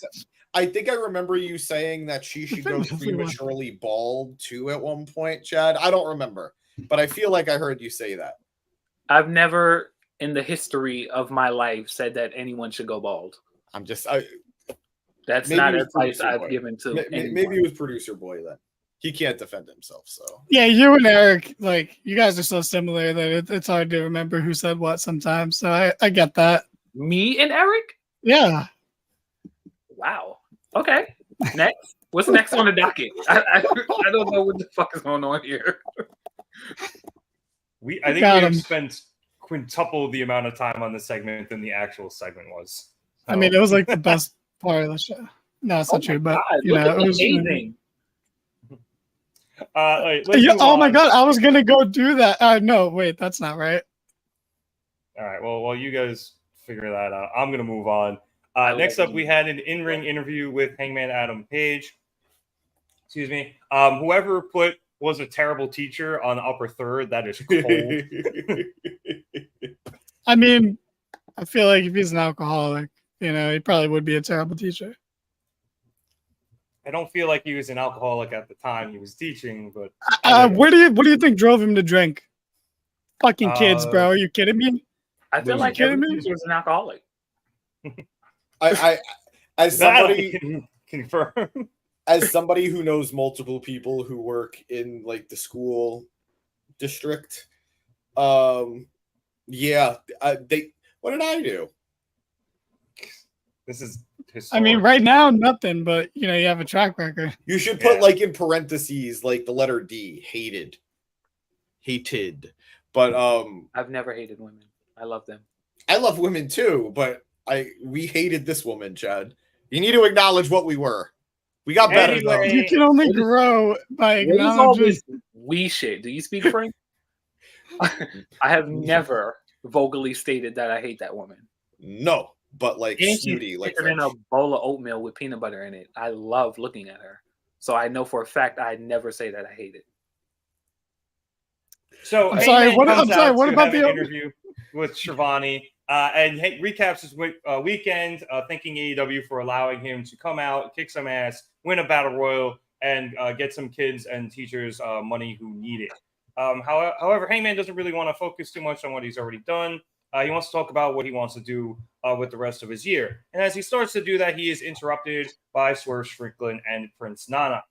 I think I remember you saying that she should go prematurely bald too at one point, Chad. I don't remember, but I feel like I heard you say that. I've never in the history of my life said that anyone should go bald. I'm just. That's Maybe not it was advice producer I've boy. given to Maybe it was producer boy then. He can't defend himself, so. Yeah, you and Eric, like you guys are so similar that it's hard to remember who said what sometimes. So I get that. Me and Eric? Yeah. Wow. Okay. Next. What's next on the docket? I don't know what the fuck is going on here. I think Got we him. have spent quintuple the amount of time on the segment than the actual segment was. I mean, it was like the best part of the show. No, it's not true, but you know, it was amazing. Let's Yeah, move oh my on. god, I was gonna go do that. No, wait, that's not right. All right. Well, while you guys figure that out, I'm gonna move on. I Next love up, we it. had an in-ring interview with Hangman Adam Page. Excuse me. Whoever put was a terrible teacher on the upper third. That is cold. I mean, I feel like if he's an alcoholic, you know, he probably would be a terrible teacher. I don't feel like he was an alcoholic at the time he was teaching, but What do you think drove him to drink? Fucking kids, bro. Are you kidding me? I feel Losing. like every teacher was an alcoholic. I as that I somebody can confirm. as somebody who knows multiple people who work in like the school district, yeah, they. What did I do? This is I historic. mean, right now, nothing, but you know, you have a track record. You should put Yeah. like in parentheses like the letter D, hated. But I've never hated women. I love them. I love women too, but we hated this woman, Chad. You need to acknowledge what we were. We got better Anyway, though. You can only grow by What is all acknowledging. this we shit? Do you speak French? I have never vocally stated that I hate that woman. No, but like And snooty, she's like thicker than a French. bowl of oatmeal with peanut butter in it. I love looking at her. So I know for a fact I never say that I hate it. So I'm sorry, Heyman what- comes I'm sorry, out what to about have an the- interview with Shivani and recaps his weekend, thanking AEW for allowing him to come out, kick some ass, win a battle royal, and get some kids and teachers money who need it. However, Heyman doesn't really want to focus too much on what he's already done. He wants to talk about what he wants to do with the rest of his year. And as he starts to do that, he is interrupted by Swerve Strickland and Prince Nana.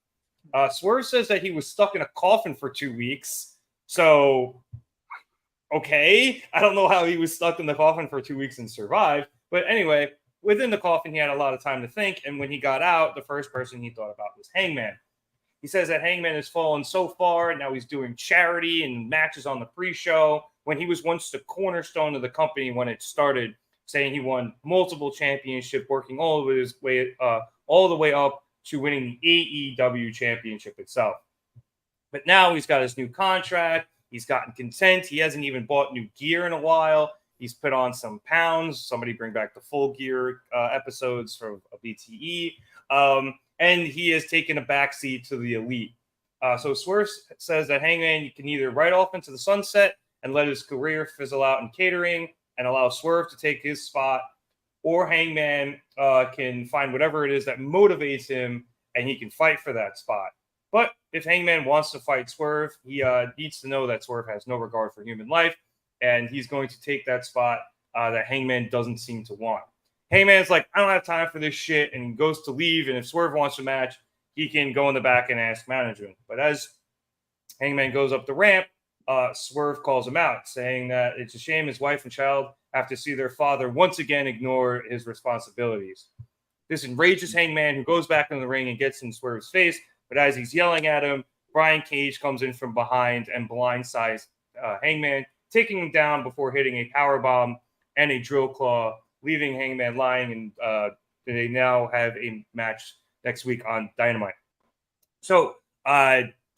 Swerve says that he was stuck in a coffin for 2 weeks. So, okay. I don't know how he was stuck in the coffin for 2 weeks and survived. But anyway, within the coffin, he had a lot of time to think. And when he got out, the first person he thought about was Hangman. He says that Hangman has fallen so far, and now he's doing charity and matches on the pre-show, when he was once the cornerstone of the company when it started, saying he won multiple championships, working all the way up to winning the AEW championship itself. But now he's got his new contract. He's gotten content. He hasn't even bought new gear in a while. He's put on some pounds. Somebody bring back the Full Gear episodes from BTE. And he has taken a backseat to the elite. So Swerve says that Hangman can either ride off into the sunset and let his career fizzle out in catering and allow Swerve to take his spot, or Hangman can find whatever it is that motivates him and he can fight for that spot. But if Hangman wants to fight Swerve, he needs to know that Swerve has no regard for human life, and he's going to take that spot that Hangman doesn't seem to want. Hangman's like, I don't have time for this shit, and he goes to leave, and if Swerve wants a match, he can go in the back and ask management. But as Hangman goes up the ramp, Swerve calls him out, saying that it's a shame his wife and child have to see their father once again ignore his responsibilities. This enrages Hangman, who goes back in the ring and gets in Swerve's face. But as he's yelling at him, Brian Cage comes in from behind and blindsides Hangman, taking him down before hitting a powerbomb and a drill claw, leaving Hangman lying. And they now have a match next week on Dynamite. So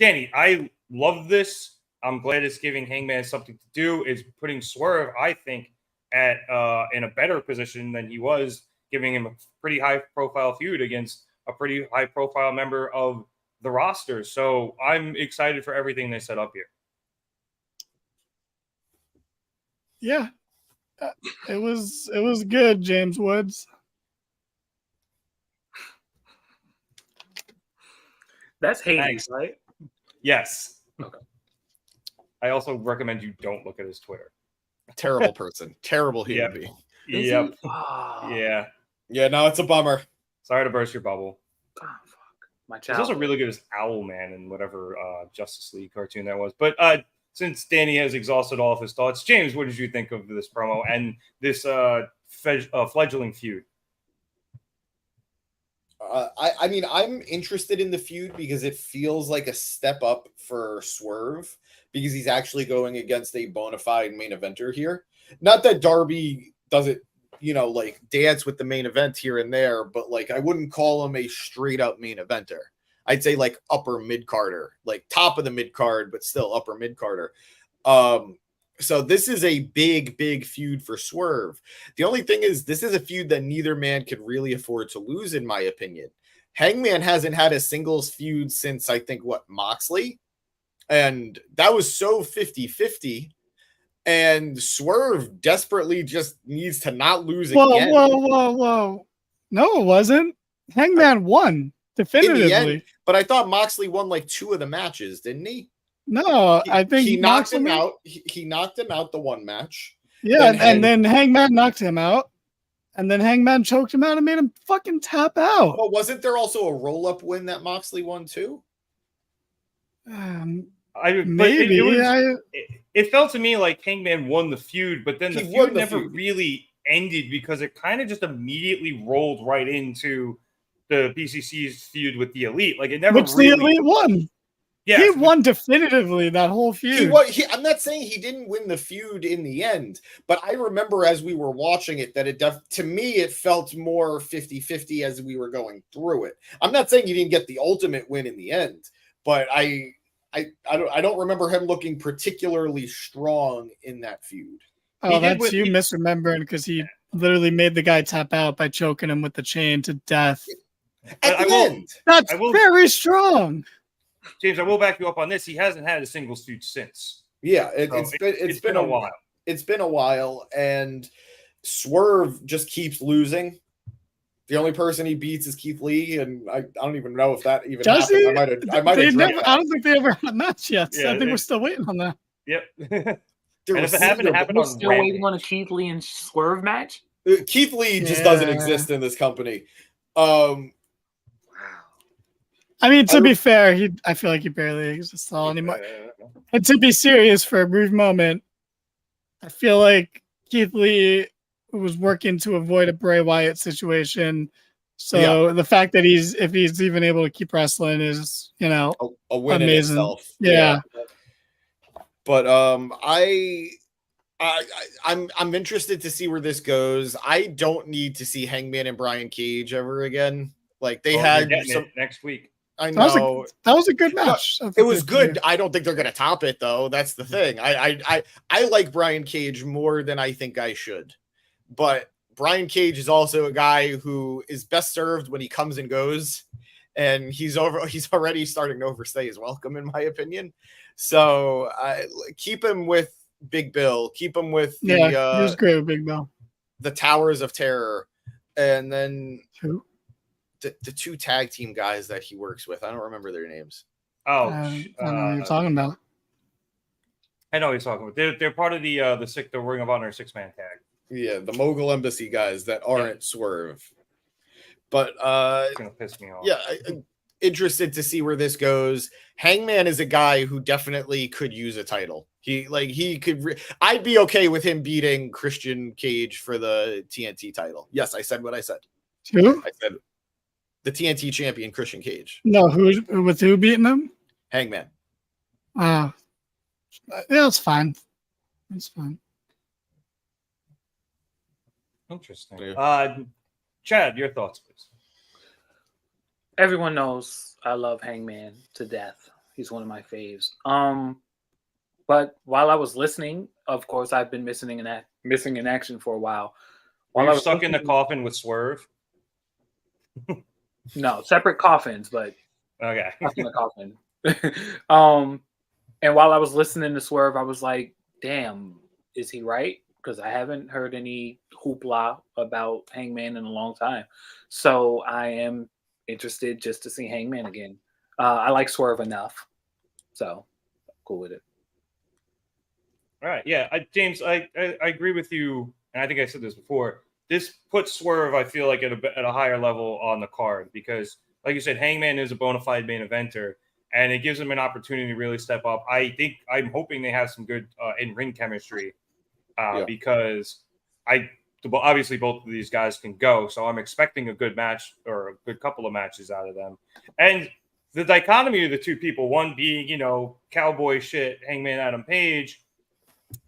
Danny, I love this. I'm glad it's giving Hangman something to do. It's putting Swerve, I think, at in a better position than he was, giving him a pretty high-profile feud against a pretty high-profile member of the roster. So I'm excited for everything they set up here. Yeah, it was good, James Woods. That's Hades, Thanks. right? Yes. Okay. I also recommend you don't look at his Twitter. Terrible person. Terrible human Yep. being. Is Yep. he? Oh, Yeah. Yeah, no, it's a bummer. Sorry to burst your bubble. oh, fuck. My He's child. also really good as Owlman in whatever Justice League cartoon that was. But since Danny has exhausted all of his thoughts, James, what did you think of this promo and this fledgling feud? I mean, I'm interested in the feud because it feels like a step up for Swerve because he's actually going against a bona fide main eventer here. Not that Darby doesn't, like dance with the main event here and there, but like I wouldn't call him a straight up main eventer. I'd say like upper mid carder, like top of the mid card, but still upper mid carder. So this is a big feud for Swerve. The only thing is this is a feud that neither man could really afford to lose, in my opinion. Hangman hasn't had a singles feud since I think Moxley. And that was so 50-50. And Swerve desperately just needs to not lose again. Whoa. No, it wasn't. Hangman won definitively. In the end, but I thought Moxley won like 2 of the matches, didn't he? No, I think he knocked him out. He knocked him out the one match. Yeah, and then Hangman knocked him out. And then Hangman choked him out and made him fucking tap out. Well, wasn't there also a roll-up win that Moxley won too? Maybe. It felt to me like Hangman won the feud, but then the feud never really ended because it kind of just immediately rolled right into the BCC's feud with the Elite. Like it never the Elite won. Yes, he won definitively that whole feud. I'm not saying he didn't win the feud in the end, but I remember as we were watching it that to me it felt more 50-50 as we were going through it. I'm not saying he didn't get the ultimate win in the end, but I don't remember him looking particularly strong in that feud. Oh, that's you misremembering because he literally made the guy tap out by choking him with the chain to death. At the end. That's very strong. James, I will back you up on this. He hasn't had a singles feud since. Yeah, it's been a while. It's been a while, and Swerve just keeps losing. The only person he beats is Keith Lee, and I don't even know if that even happened. I might have. I don't think they ever had a match yet. So I think we're still waiting on that. Yep. And if it happened, we're still waiting on a Keith Lee and Swerve match. Keith Lee just doesn't exist in this company. I mean, to be fair, I feel like he barely exists all anymore. And to be serious for a brief moment, I feel like Keith Lee was working to avoid a Bray Wyatt situation. So the fact that if he's even able to keep wrestling is, a win amazing. In itself. Yeah. But I'm interested to see where this goes. I don't need to see Hangman and Brian Cage ever again. Like they had next week. I know that was a good match. It was good. I don't think they're going to top it though. That's the thing. I like Brian Cage more than I think I should, but Brian Cage is also a guy who is best served when he comes and goes, and he's already starting to overstay his welcome, in my opinion. So keep him with Big Bill. Keep him with he was great with Big Bill. The Towers of Terror, and then who? The 2 tag team guys that he works with. I don't remember their names. Oh, I don't know what you're talking about. I know what you're talking about. They're part of the Ring of Honor 6-man tag. Yeah, the Mogul Embassy guys that aren't Swerve. But it's gonna piss me off. Yeah, I'm interested to see where this goes. Hangman is a guy who definitely could use a title. He could. I'd be okay with him beating Christian Cage for the TNT title. Yes, I said what I said. Who? I said the TNT champion Christian Cage. No, who beating him? Hangman. Yeah, it's fine. It's fine. Interesting. Chad, your thoughts, please. Everyone knows I love Hangman to death. He's one of my faves. But while I was listening, of course, I've been missing in action for a while. While Were I you was stuck in the listening- coffin with Swerve? No, separate coffins, but Okay. stuck in the coffin. And while I was listening to Swerve, I was like, damn, is he right? Because I haven't heard any hoopla about Hangman in a long time. So I am interested just to see Hangman again. I like Swerve enough. So cool with it. All right. Yeah, James, I agree with you, and I think I said this before. This puts Swerve, I feel like, at a higher level on the card because, like you said, Hangman is a bona fide main eventer, and it gives him an opportunity to really step up. I'm hoping they have some good in-ring chemistry because obviously both of these guys can go, so I'm expecting a good match or a good couple of matches out of them. And the dichotomy of the two people, one being, cowboy shit, Hangman Adam Page,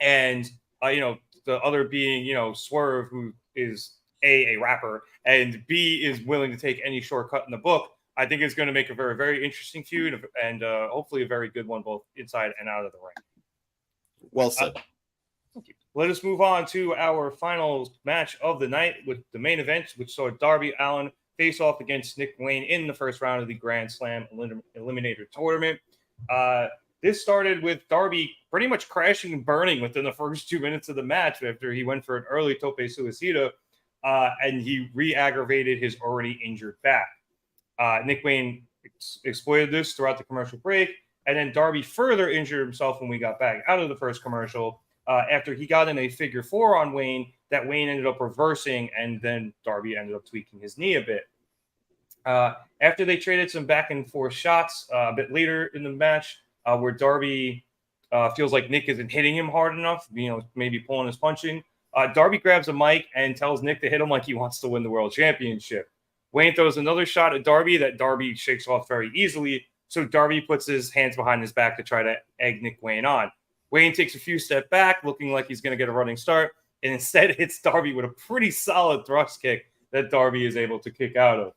and the other being Swerve, who is a rapper, and B is willing to take any shortcut in the book. I think it's going to make a very, very interesting feud and hopefully a very good one both inside and out of the ring. Well said. Thank you. Let us move on to our final match of the night with the main event, which saw Darby Allin face off against Nick Wayne in the first round of the Grand Slam Eliminator Tournament. This started with Darby pretty much crashing and burning within the first 2 minutes of the match after he went for an early tope suicida, and he re-aggravated his already injured back. Nick Wayne exploited this throughout the commercial break, and then Darby further injured himself when we got back out of the first commercial after he got in a figure four on Wayne that Wayne ended up reversing, and then Darby ended up tweaking his knee a bit. After they traded some back and forth shots a bit later in the match, where Darby feels like Nick isn't hitting him hard enough, maybe pulling his punching. Darby grabs a mic and tells Nick to hit him like he wants to win the world championship. Wayne throws another shot at Darby that Darby shakes off very easily, so Darby puts his hands behind his back to try to egg Nick Wayne on. Wayne takes a few steps back, looking like he's going to get a running start, and instead hits Darby with a pretty solid thrust kick that Darby is able to kick out of.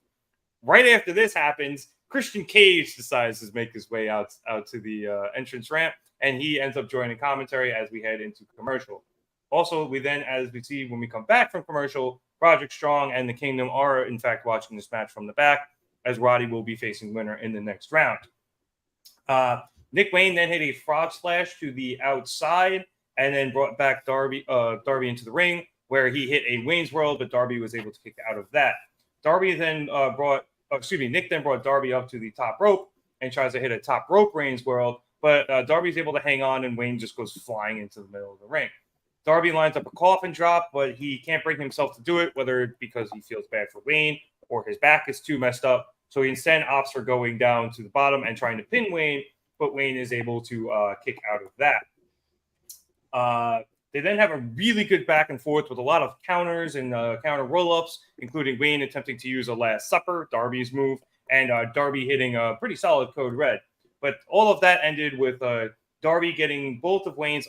Right after this happens, Christian Cage decides to make his way out to the entrance ramp, and he ends up joining commentary as we head into commercial. Also, we then, as we see when we come back from commercial, Roderick Strong and the Kingdom are, in fact, watching this match from the back, as Roddy will be facing winner in the next round. Nick Wayne then hit a frog splash to the outside and then brought back Darby into the ring, where he hit a Wayne's World, but Darby was able to kick out of that. Nick then brought Darby up to the top rope and tries to hit a top rope Wayne's World, but Darby's able to hang on, and Wayne just goes flying into the middle of the ring. Darby lines up a coffin drop, but he can't bring himself to do it, whether because he feels bad for Wayne or his back is too messed up. So he instead opts for going down to the bottom and trying to pin Wayne, but Wayne is able to kick out of that. They then have a really good back and forth with a lot of counters and counter roll-ups, including Wayne attempting to use a Last Supper, Darby's move, and Darby hitting a pretty solid Code Red. But all of that ended with Darby getting both of Wayne's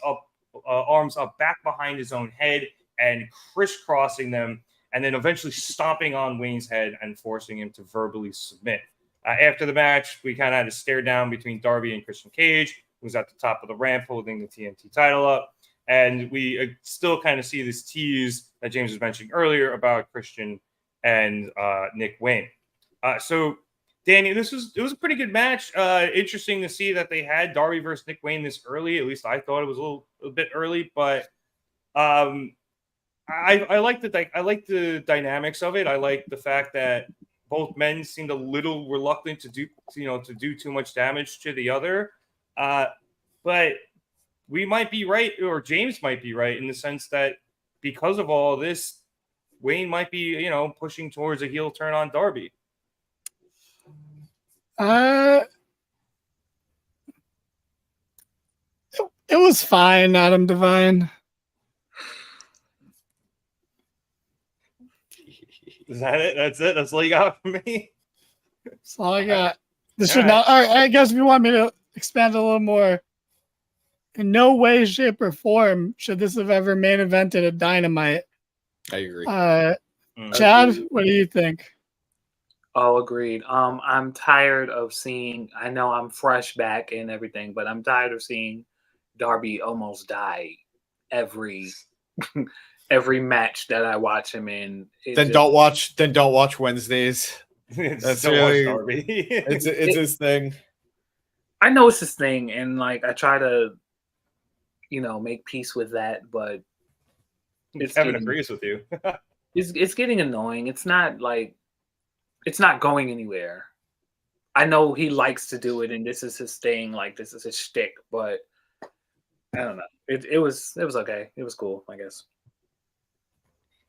arms up back behind his own head and crisscrossing them, and then eventually stomping on Wayne's head and forcing him to verbally submit. After the match, we kind of had a stare down between Darby and Christian Cage, who's at the top of the ramp holding the TNT title up. And we still kind of see this tease that James was mentioning earlier about Christian and Nick Wayne. So, Danny, it was a pretty good match. Interesting to see that they had Darby versus Nick Wayne this early. At least I thought it was a bit early, but I like the dynamics of it. I like the fact that both men seemed a little reluctant to do too much damage to the other. But we might be right, or James might be right, in the sense that because of all this, Wayne might be, pushing towards a heel turn on Darby. It was fine, Adam Devine. Is that it? That's it? That's all you got for me? That's all I got. This should not. All right, I guess if you want me to expand a little more, in no way, shape, or form should this have ever main evented a Dynamite. I agree. Chad, what do you think? Oh, agreed. I'm tired of seeing. I know I'm fresh back and everything, but I'm tired of seeing Darby almost die every every match that I watch him in. Then don't watch Wednesdays. That's Don't really watch Darby. it's his thing. I know it's his thing, and like I try to, make peace with that, but Kevin agrees with you. it's getting annoying. It's not going anywhere. I know he likes to do it, and this is his thing. Like this is his shtick, but I don't know. It was okay. It was cool, I guess.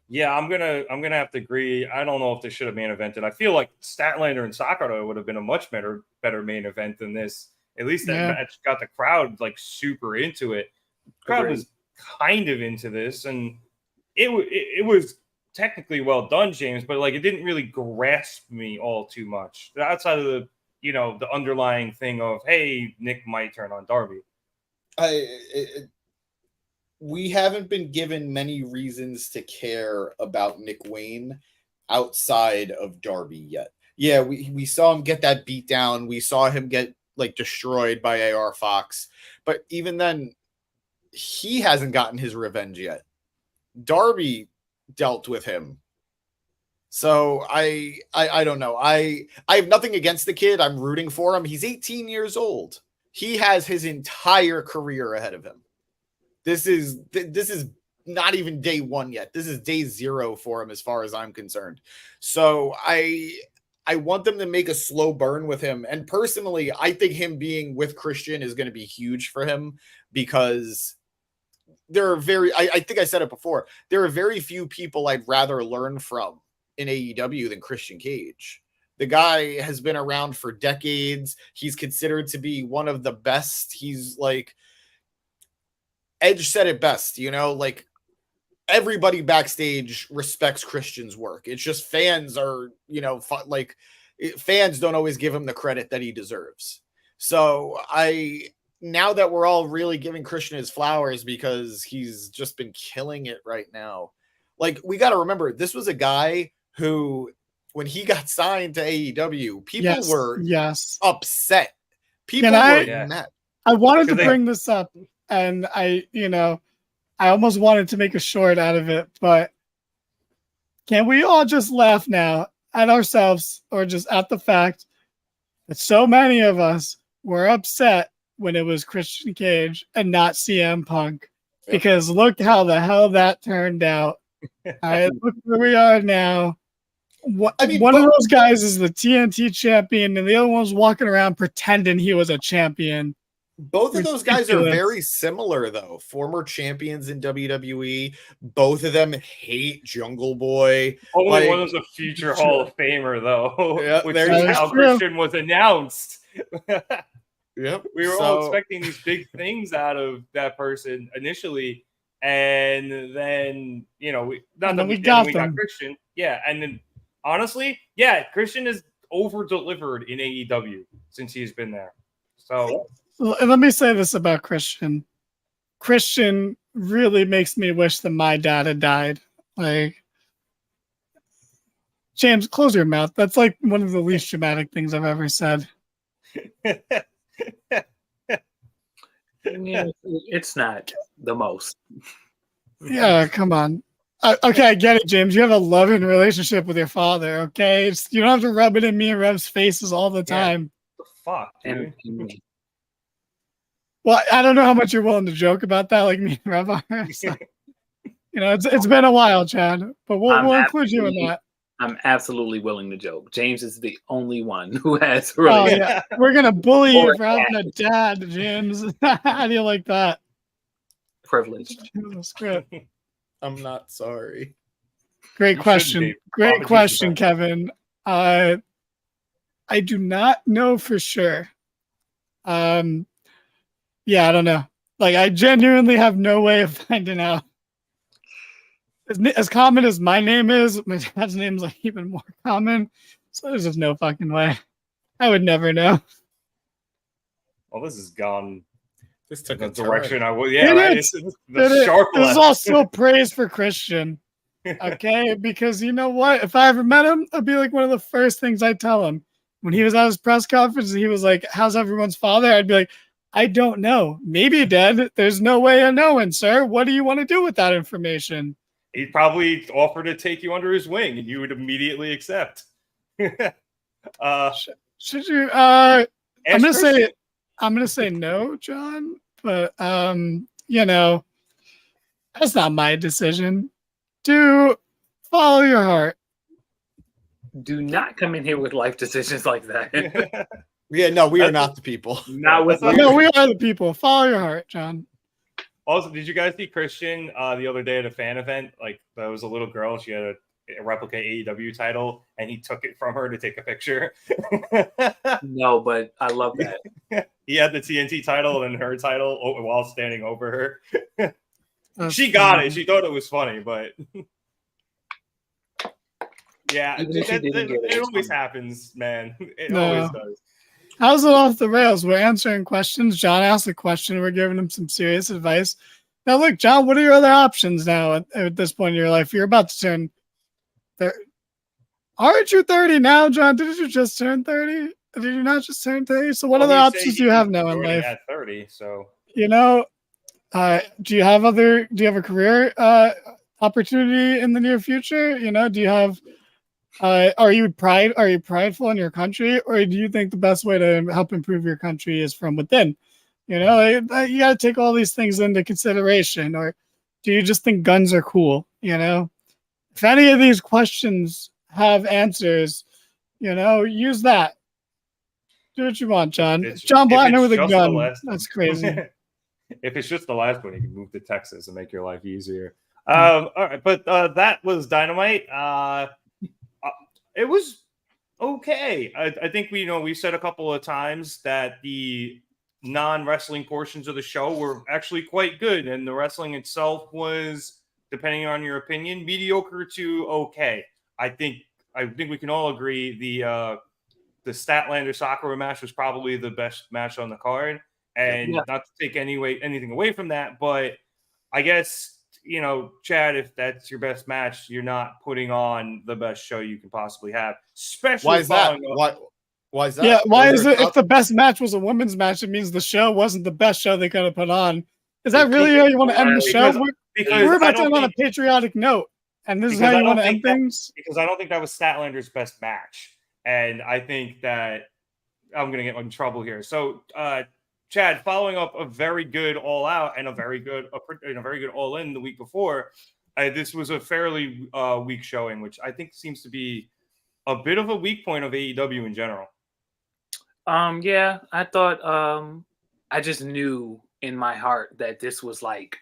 Yeah, I'm gonna have to agree. I don't know if this should have main evented. I feel like Statlander and Sakura would have been a much better main event than this. At least that match got the crowd like super into it. The crowd was kind of into this, and it was technically well done, James, but like it didn't really grasp me all too much. Outside of the the underlying thing of, hey, Nick might turn on Darby. We haven't been given many reasons to care about Nick Wayne outside of Darby yet. Yeah, we saw him get that beat down. We saw him get like destroyed by AR Fox. But even then, he hasn't gotten his revenge yet. Darby dealt with him. So I don't know. I have nothing against the kid. I'm rooting for him. He's 18 years old. He has his entire career ahead of him. This is not even day one yet. This is day 0 for him as far as I'm concerned. So I want them to make a slow burn with him. And personally, I think him being with Christian is going to be huge for him because there are I think I said it before, there are very few people I'd rather learn from in AEW than Christian Cage. The guy has been around for decades. He's considered to be one of the best. He's like, Edge said it best, like everybody backstage respects Christian's work. It's just fans are, fans don't always give him the credit that he deserves. So now that we're all really giving Christian his flowers because he's just been killing it right now. Like, we got to remember, this was a guy who, when he got signed to AEW, people were upset. People were mad. I wanted to bring this up, and I almost wanted to make a short out of it, but can we all just laugh now at ourselves or just at the fact that so many of us were upset when it was Christian Cage and not CM Punk? Because look how the hell that turned out. All right, look where we are now. One of those guys is the TNT champion, and the other one's walking around pretending he was a champion. Both of those guys are very similar, though. Former champions in WWE. Both of them hate Jungle Boy. Only one was a future Hall of Famer, though, which is how Christian was announced. Yep. We were all expecting these big things out of that person initially, and then we got Christian. Yeah, and then honestly, Christian has over-delivered in AEW since he's been there. So let me say this about Christian. Christian really makes me wish that my dad had died. Like, James, close your mouth. That's like one of the least dramatic things I've ever said. Yeah, it's not the most. Yeah, come on. Okay, I get it, James. You have a loving relationship with your father, okay? You don't have to rub it in me and Rev's faces all the time. The fuck, dude? Well, I don't know how much you're willing to joke about that, like me and Rev are. So, it's been a while, Chad, but we'll include you in that. I'm absolutely willing to joke. James is the only one who has really. Oh, yeah. We're gonna bully you for having a dad, James. How do you like that? Privileged. I'm not sorry. Great question. Great question, Kevin. I do not know for sure. Yeah, I don't know. Like, I genuinely have no way of finding out. As common as my name is, my dad's name is like even more common. So there's just no fucking way. I would never know. Well, this has gone. This took a a direction turn. I would. Yeah, right. It's This is also praise for Christian. Okay, because you know what? If I ever met him, that'd be like one of the first things I'd tell him. When he was at his press conference, he was like, "How's everyone's father?" I'd be like, "I don't know. Maybe dead. There's no way of knowing, sir. What do you want to do with that information?" He'd probably offer to take you under his wing, and you would immediately accept. Should you? Ask Christian. I'm gonna say no, John. But you know, that's not my decision. Do follow your heart. Do not come in here with life decisions like that. Yeah, no, we are not the people. Not with No, we are the people. Follow your heart, John. Also, did you guys see Christian the other day at a fan event? Like, there was a little girl. She had a replica AEW title, and he took it from her to take a picture. No, but I love that. He had the TNT title and her title while standing over her. That's She got funny. it. She thought it was funny, but yeah, Even if she didn't get it, it it's always funny. happens, man. It No. always does. How's it off the rails? We're answering questions. John asked a question. We're giving him some serious advice. Now, look, John, what are your other options now at this point in your life? You're about to turn 30. Aren't you 30 now, John? Did you just turn 30? Did you not just turn 30? So what Well, other he said options do you have now in already life? At 30, so You know, do you have a career opportunity in the near future? You know, do you have are you prideful in your country, or do you think the best way to help improve your country is from within? You know, you got to take all these things into consideration. Or do you just think guns are cool? You know, if any of these questions have answers, you know, use that. Do what you want, John. John Blattner with a gun. That's crazy. If it's just the last one, you can move to Texas and make your life easier. All right, but that was Dynamite. It was okay. I think we said a couple of times that the non-wrestling portions of the show were actually quite good, and the wrestling itself was, depending on your opinion, mediocre to okay. I think we can all agree the Statlander Sakura match was probably the best match on the card, and not to take anything away from that, but I guess, Chad, if that's your best match, you're not putting on the best show you can possibly have. Especially Why is that? Why is that? Yeah, why is it? If the best match was a women's match, it means the show wasn't the best show they could have put on. Is that really how you want to end the show? We're about to end on a patriotic note, and this is how you want to end things? Because I don't think that was Statlander's best match. And I think that I'm going to get in trouble here. So, Chad, following up a very good All Out and a very good All In the week before, this was a fairly weak showing, which I think seems to be a bit of a weak point of AEW in general. Yeah, I thought I just knew in my heart that this was like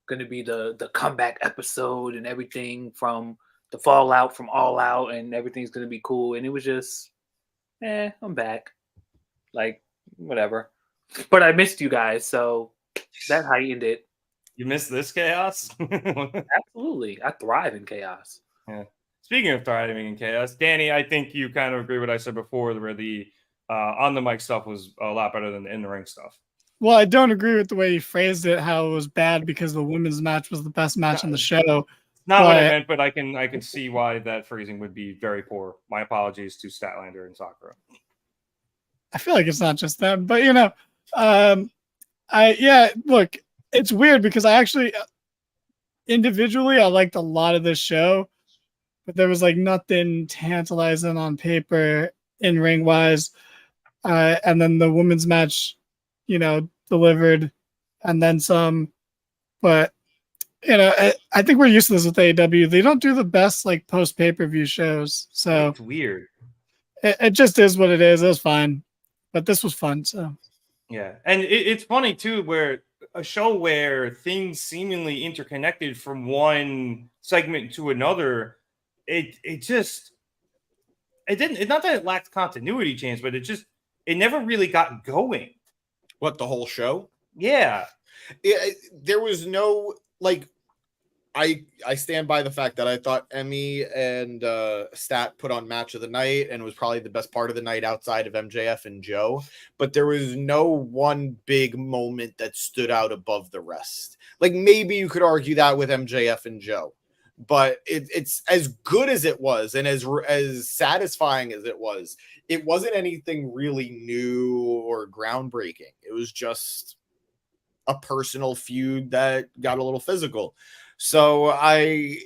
going to be the comeback episode and everything from the fallout from All Out, and everything's going to be cool. And it was just, I'm back. Like, whatever. But I missed you guys, so that heightened it. You missed this chaos? Absolutely. I thrive in chaos. Yeah. Speaking of thriving in chaos, Danny, I think you kind of agree with what I said before, where the on the mic stuff was a lot better than the in the ring stuff. Well, I don't agree with the way you phrased it, how it was bad because the women's match was the best match on the show. Not what I meant, but I can see why that phrasing would be very poor. My apologies to Statlander and Sakura. I feel like it's not just them, but look, it's weird because I actually individually I liked a lot of this show, but there was like nothing tantalizing on paper in ring wise, and then the women's match, delivered, and then some, but. I think we're used to this with AEW. They don't do the best like post pay-per-view shows, so it's weird. It just is what it is. It was fine, but this was fun. So yeah, and it's funny too, where a show where things seemingly interconnected from one segment to another, it didn't. Not that it lacked continuity change, but it never really got going. What, the whole show? Yeah, there was no. Like, I stand by the fact that I thought Emmy and Stat put on match of the night, and it was probably the best part of the night outside of MJF and Joe. But there was no one big moment that stood out above the rest. Like, maybe you could argue that with MJF and Joe. but it's as good as it was and as satisfying as it wasn't anything really new or groundbreaking. It was just a personal feud that got a little physical. So I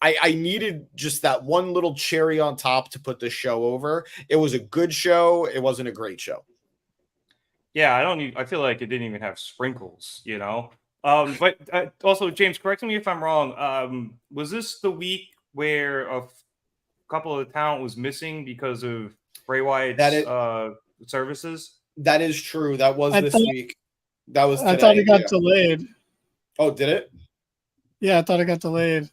needed just that one little cherry on top to put this show over. It was a good show. It wasn't a great show. Yeah, I feel like it didn't even have sprinkles, you know? But also, James, correct me if I'm wrong. Was this the week where a couple of the talent was missing because of Bray Wyatt's services? That is true. That was this week. That was today. I thought it got delayed. Oh, did it? Yeah, I thought it got delayed.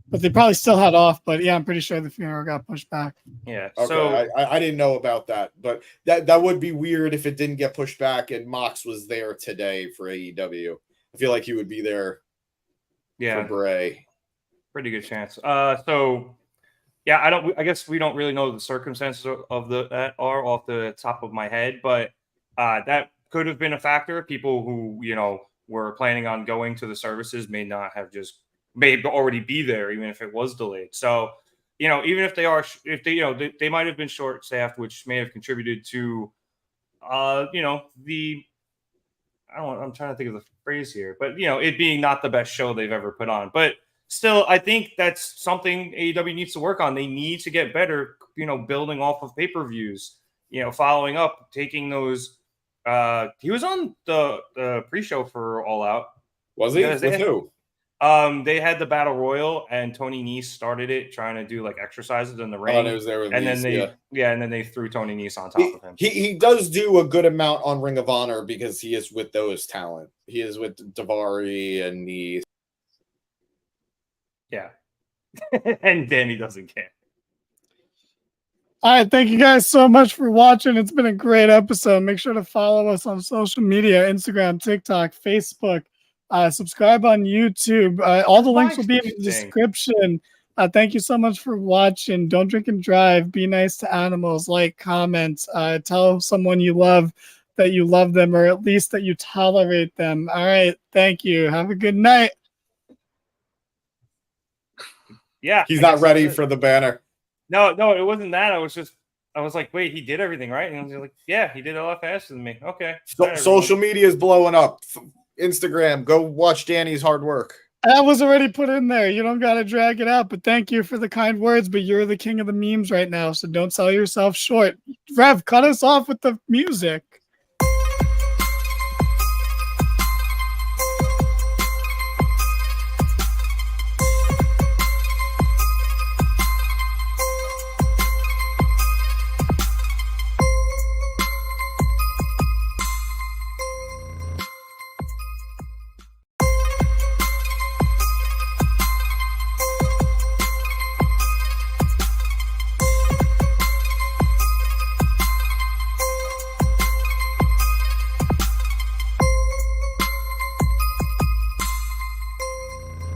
But they probably still had off. But yeah, I'm pretty sure the funeral got pushed back. Yeah. Okay. So I didn't know about that. But that would be weird if it didn't get pushed back and Mox was there today for AEW. I feel like he would be there for Bray. Pretty good chance. So yeah, I guess we don't really know the circumstances of that are off the top of my head, but that could have been a factor. People who, you know, were planning on going to the services may already be there, even if it was delayed. So, you know, even if they might have been short staffed, which may have contributed to, you know, I'm trying to think of the phrase here, but you know, it being not the best show they've ever put on. But still, I think that's something AEW needs to work on. They need to get better, you know, building off of pay-per-views, you know, following up, taking those. He was on the pre-show for All Out. Was he? With who? They had the Battle Royal, and Tony Nese started it, trying to do like exercises in the ring. Oh, and it was there with Nese, and then they threw Tony Nese on top of him. He does do a good amount on Ring of Honor because he is with those talent. He is with Daivari and Nese. Yeah, and Danny doesn't care. All right, thank you guys so much for watching. It's been a great episode. Make sure to follow us on social media, Instagram, TikTok, Facebook. Subscribe on YouTube. All the links will be in the description. Thank you so much for watching. Don't drink and drive. Be nice to animals. Like, comment. Tell someone you love that you love them, or at least that you tolerate them. All right. Thank you. Have a good night. Yeah. He's not ready for the banner. No, it wasn't that. I was like, wait, he did everything right? And I was like, yeah, he did it a lot faster than me. Okay. Social media is blowing up. Instagram, go watch Danny's hard work. That was already put in there. You don't got to drag it out, but thank you for the kind words, but you're the king of the memes right now, so don't sell yourself short. Rev, cut us off with the music.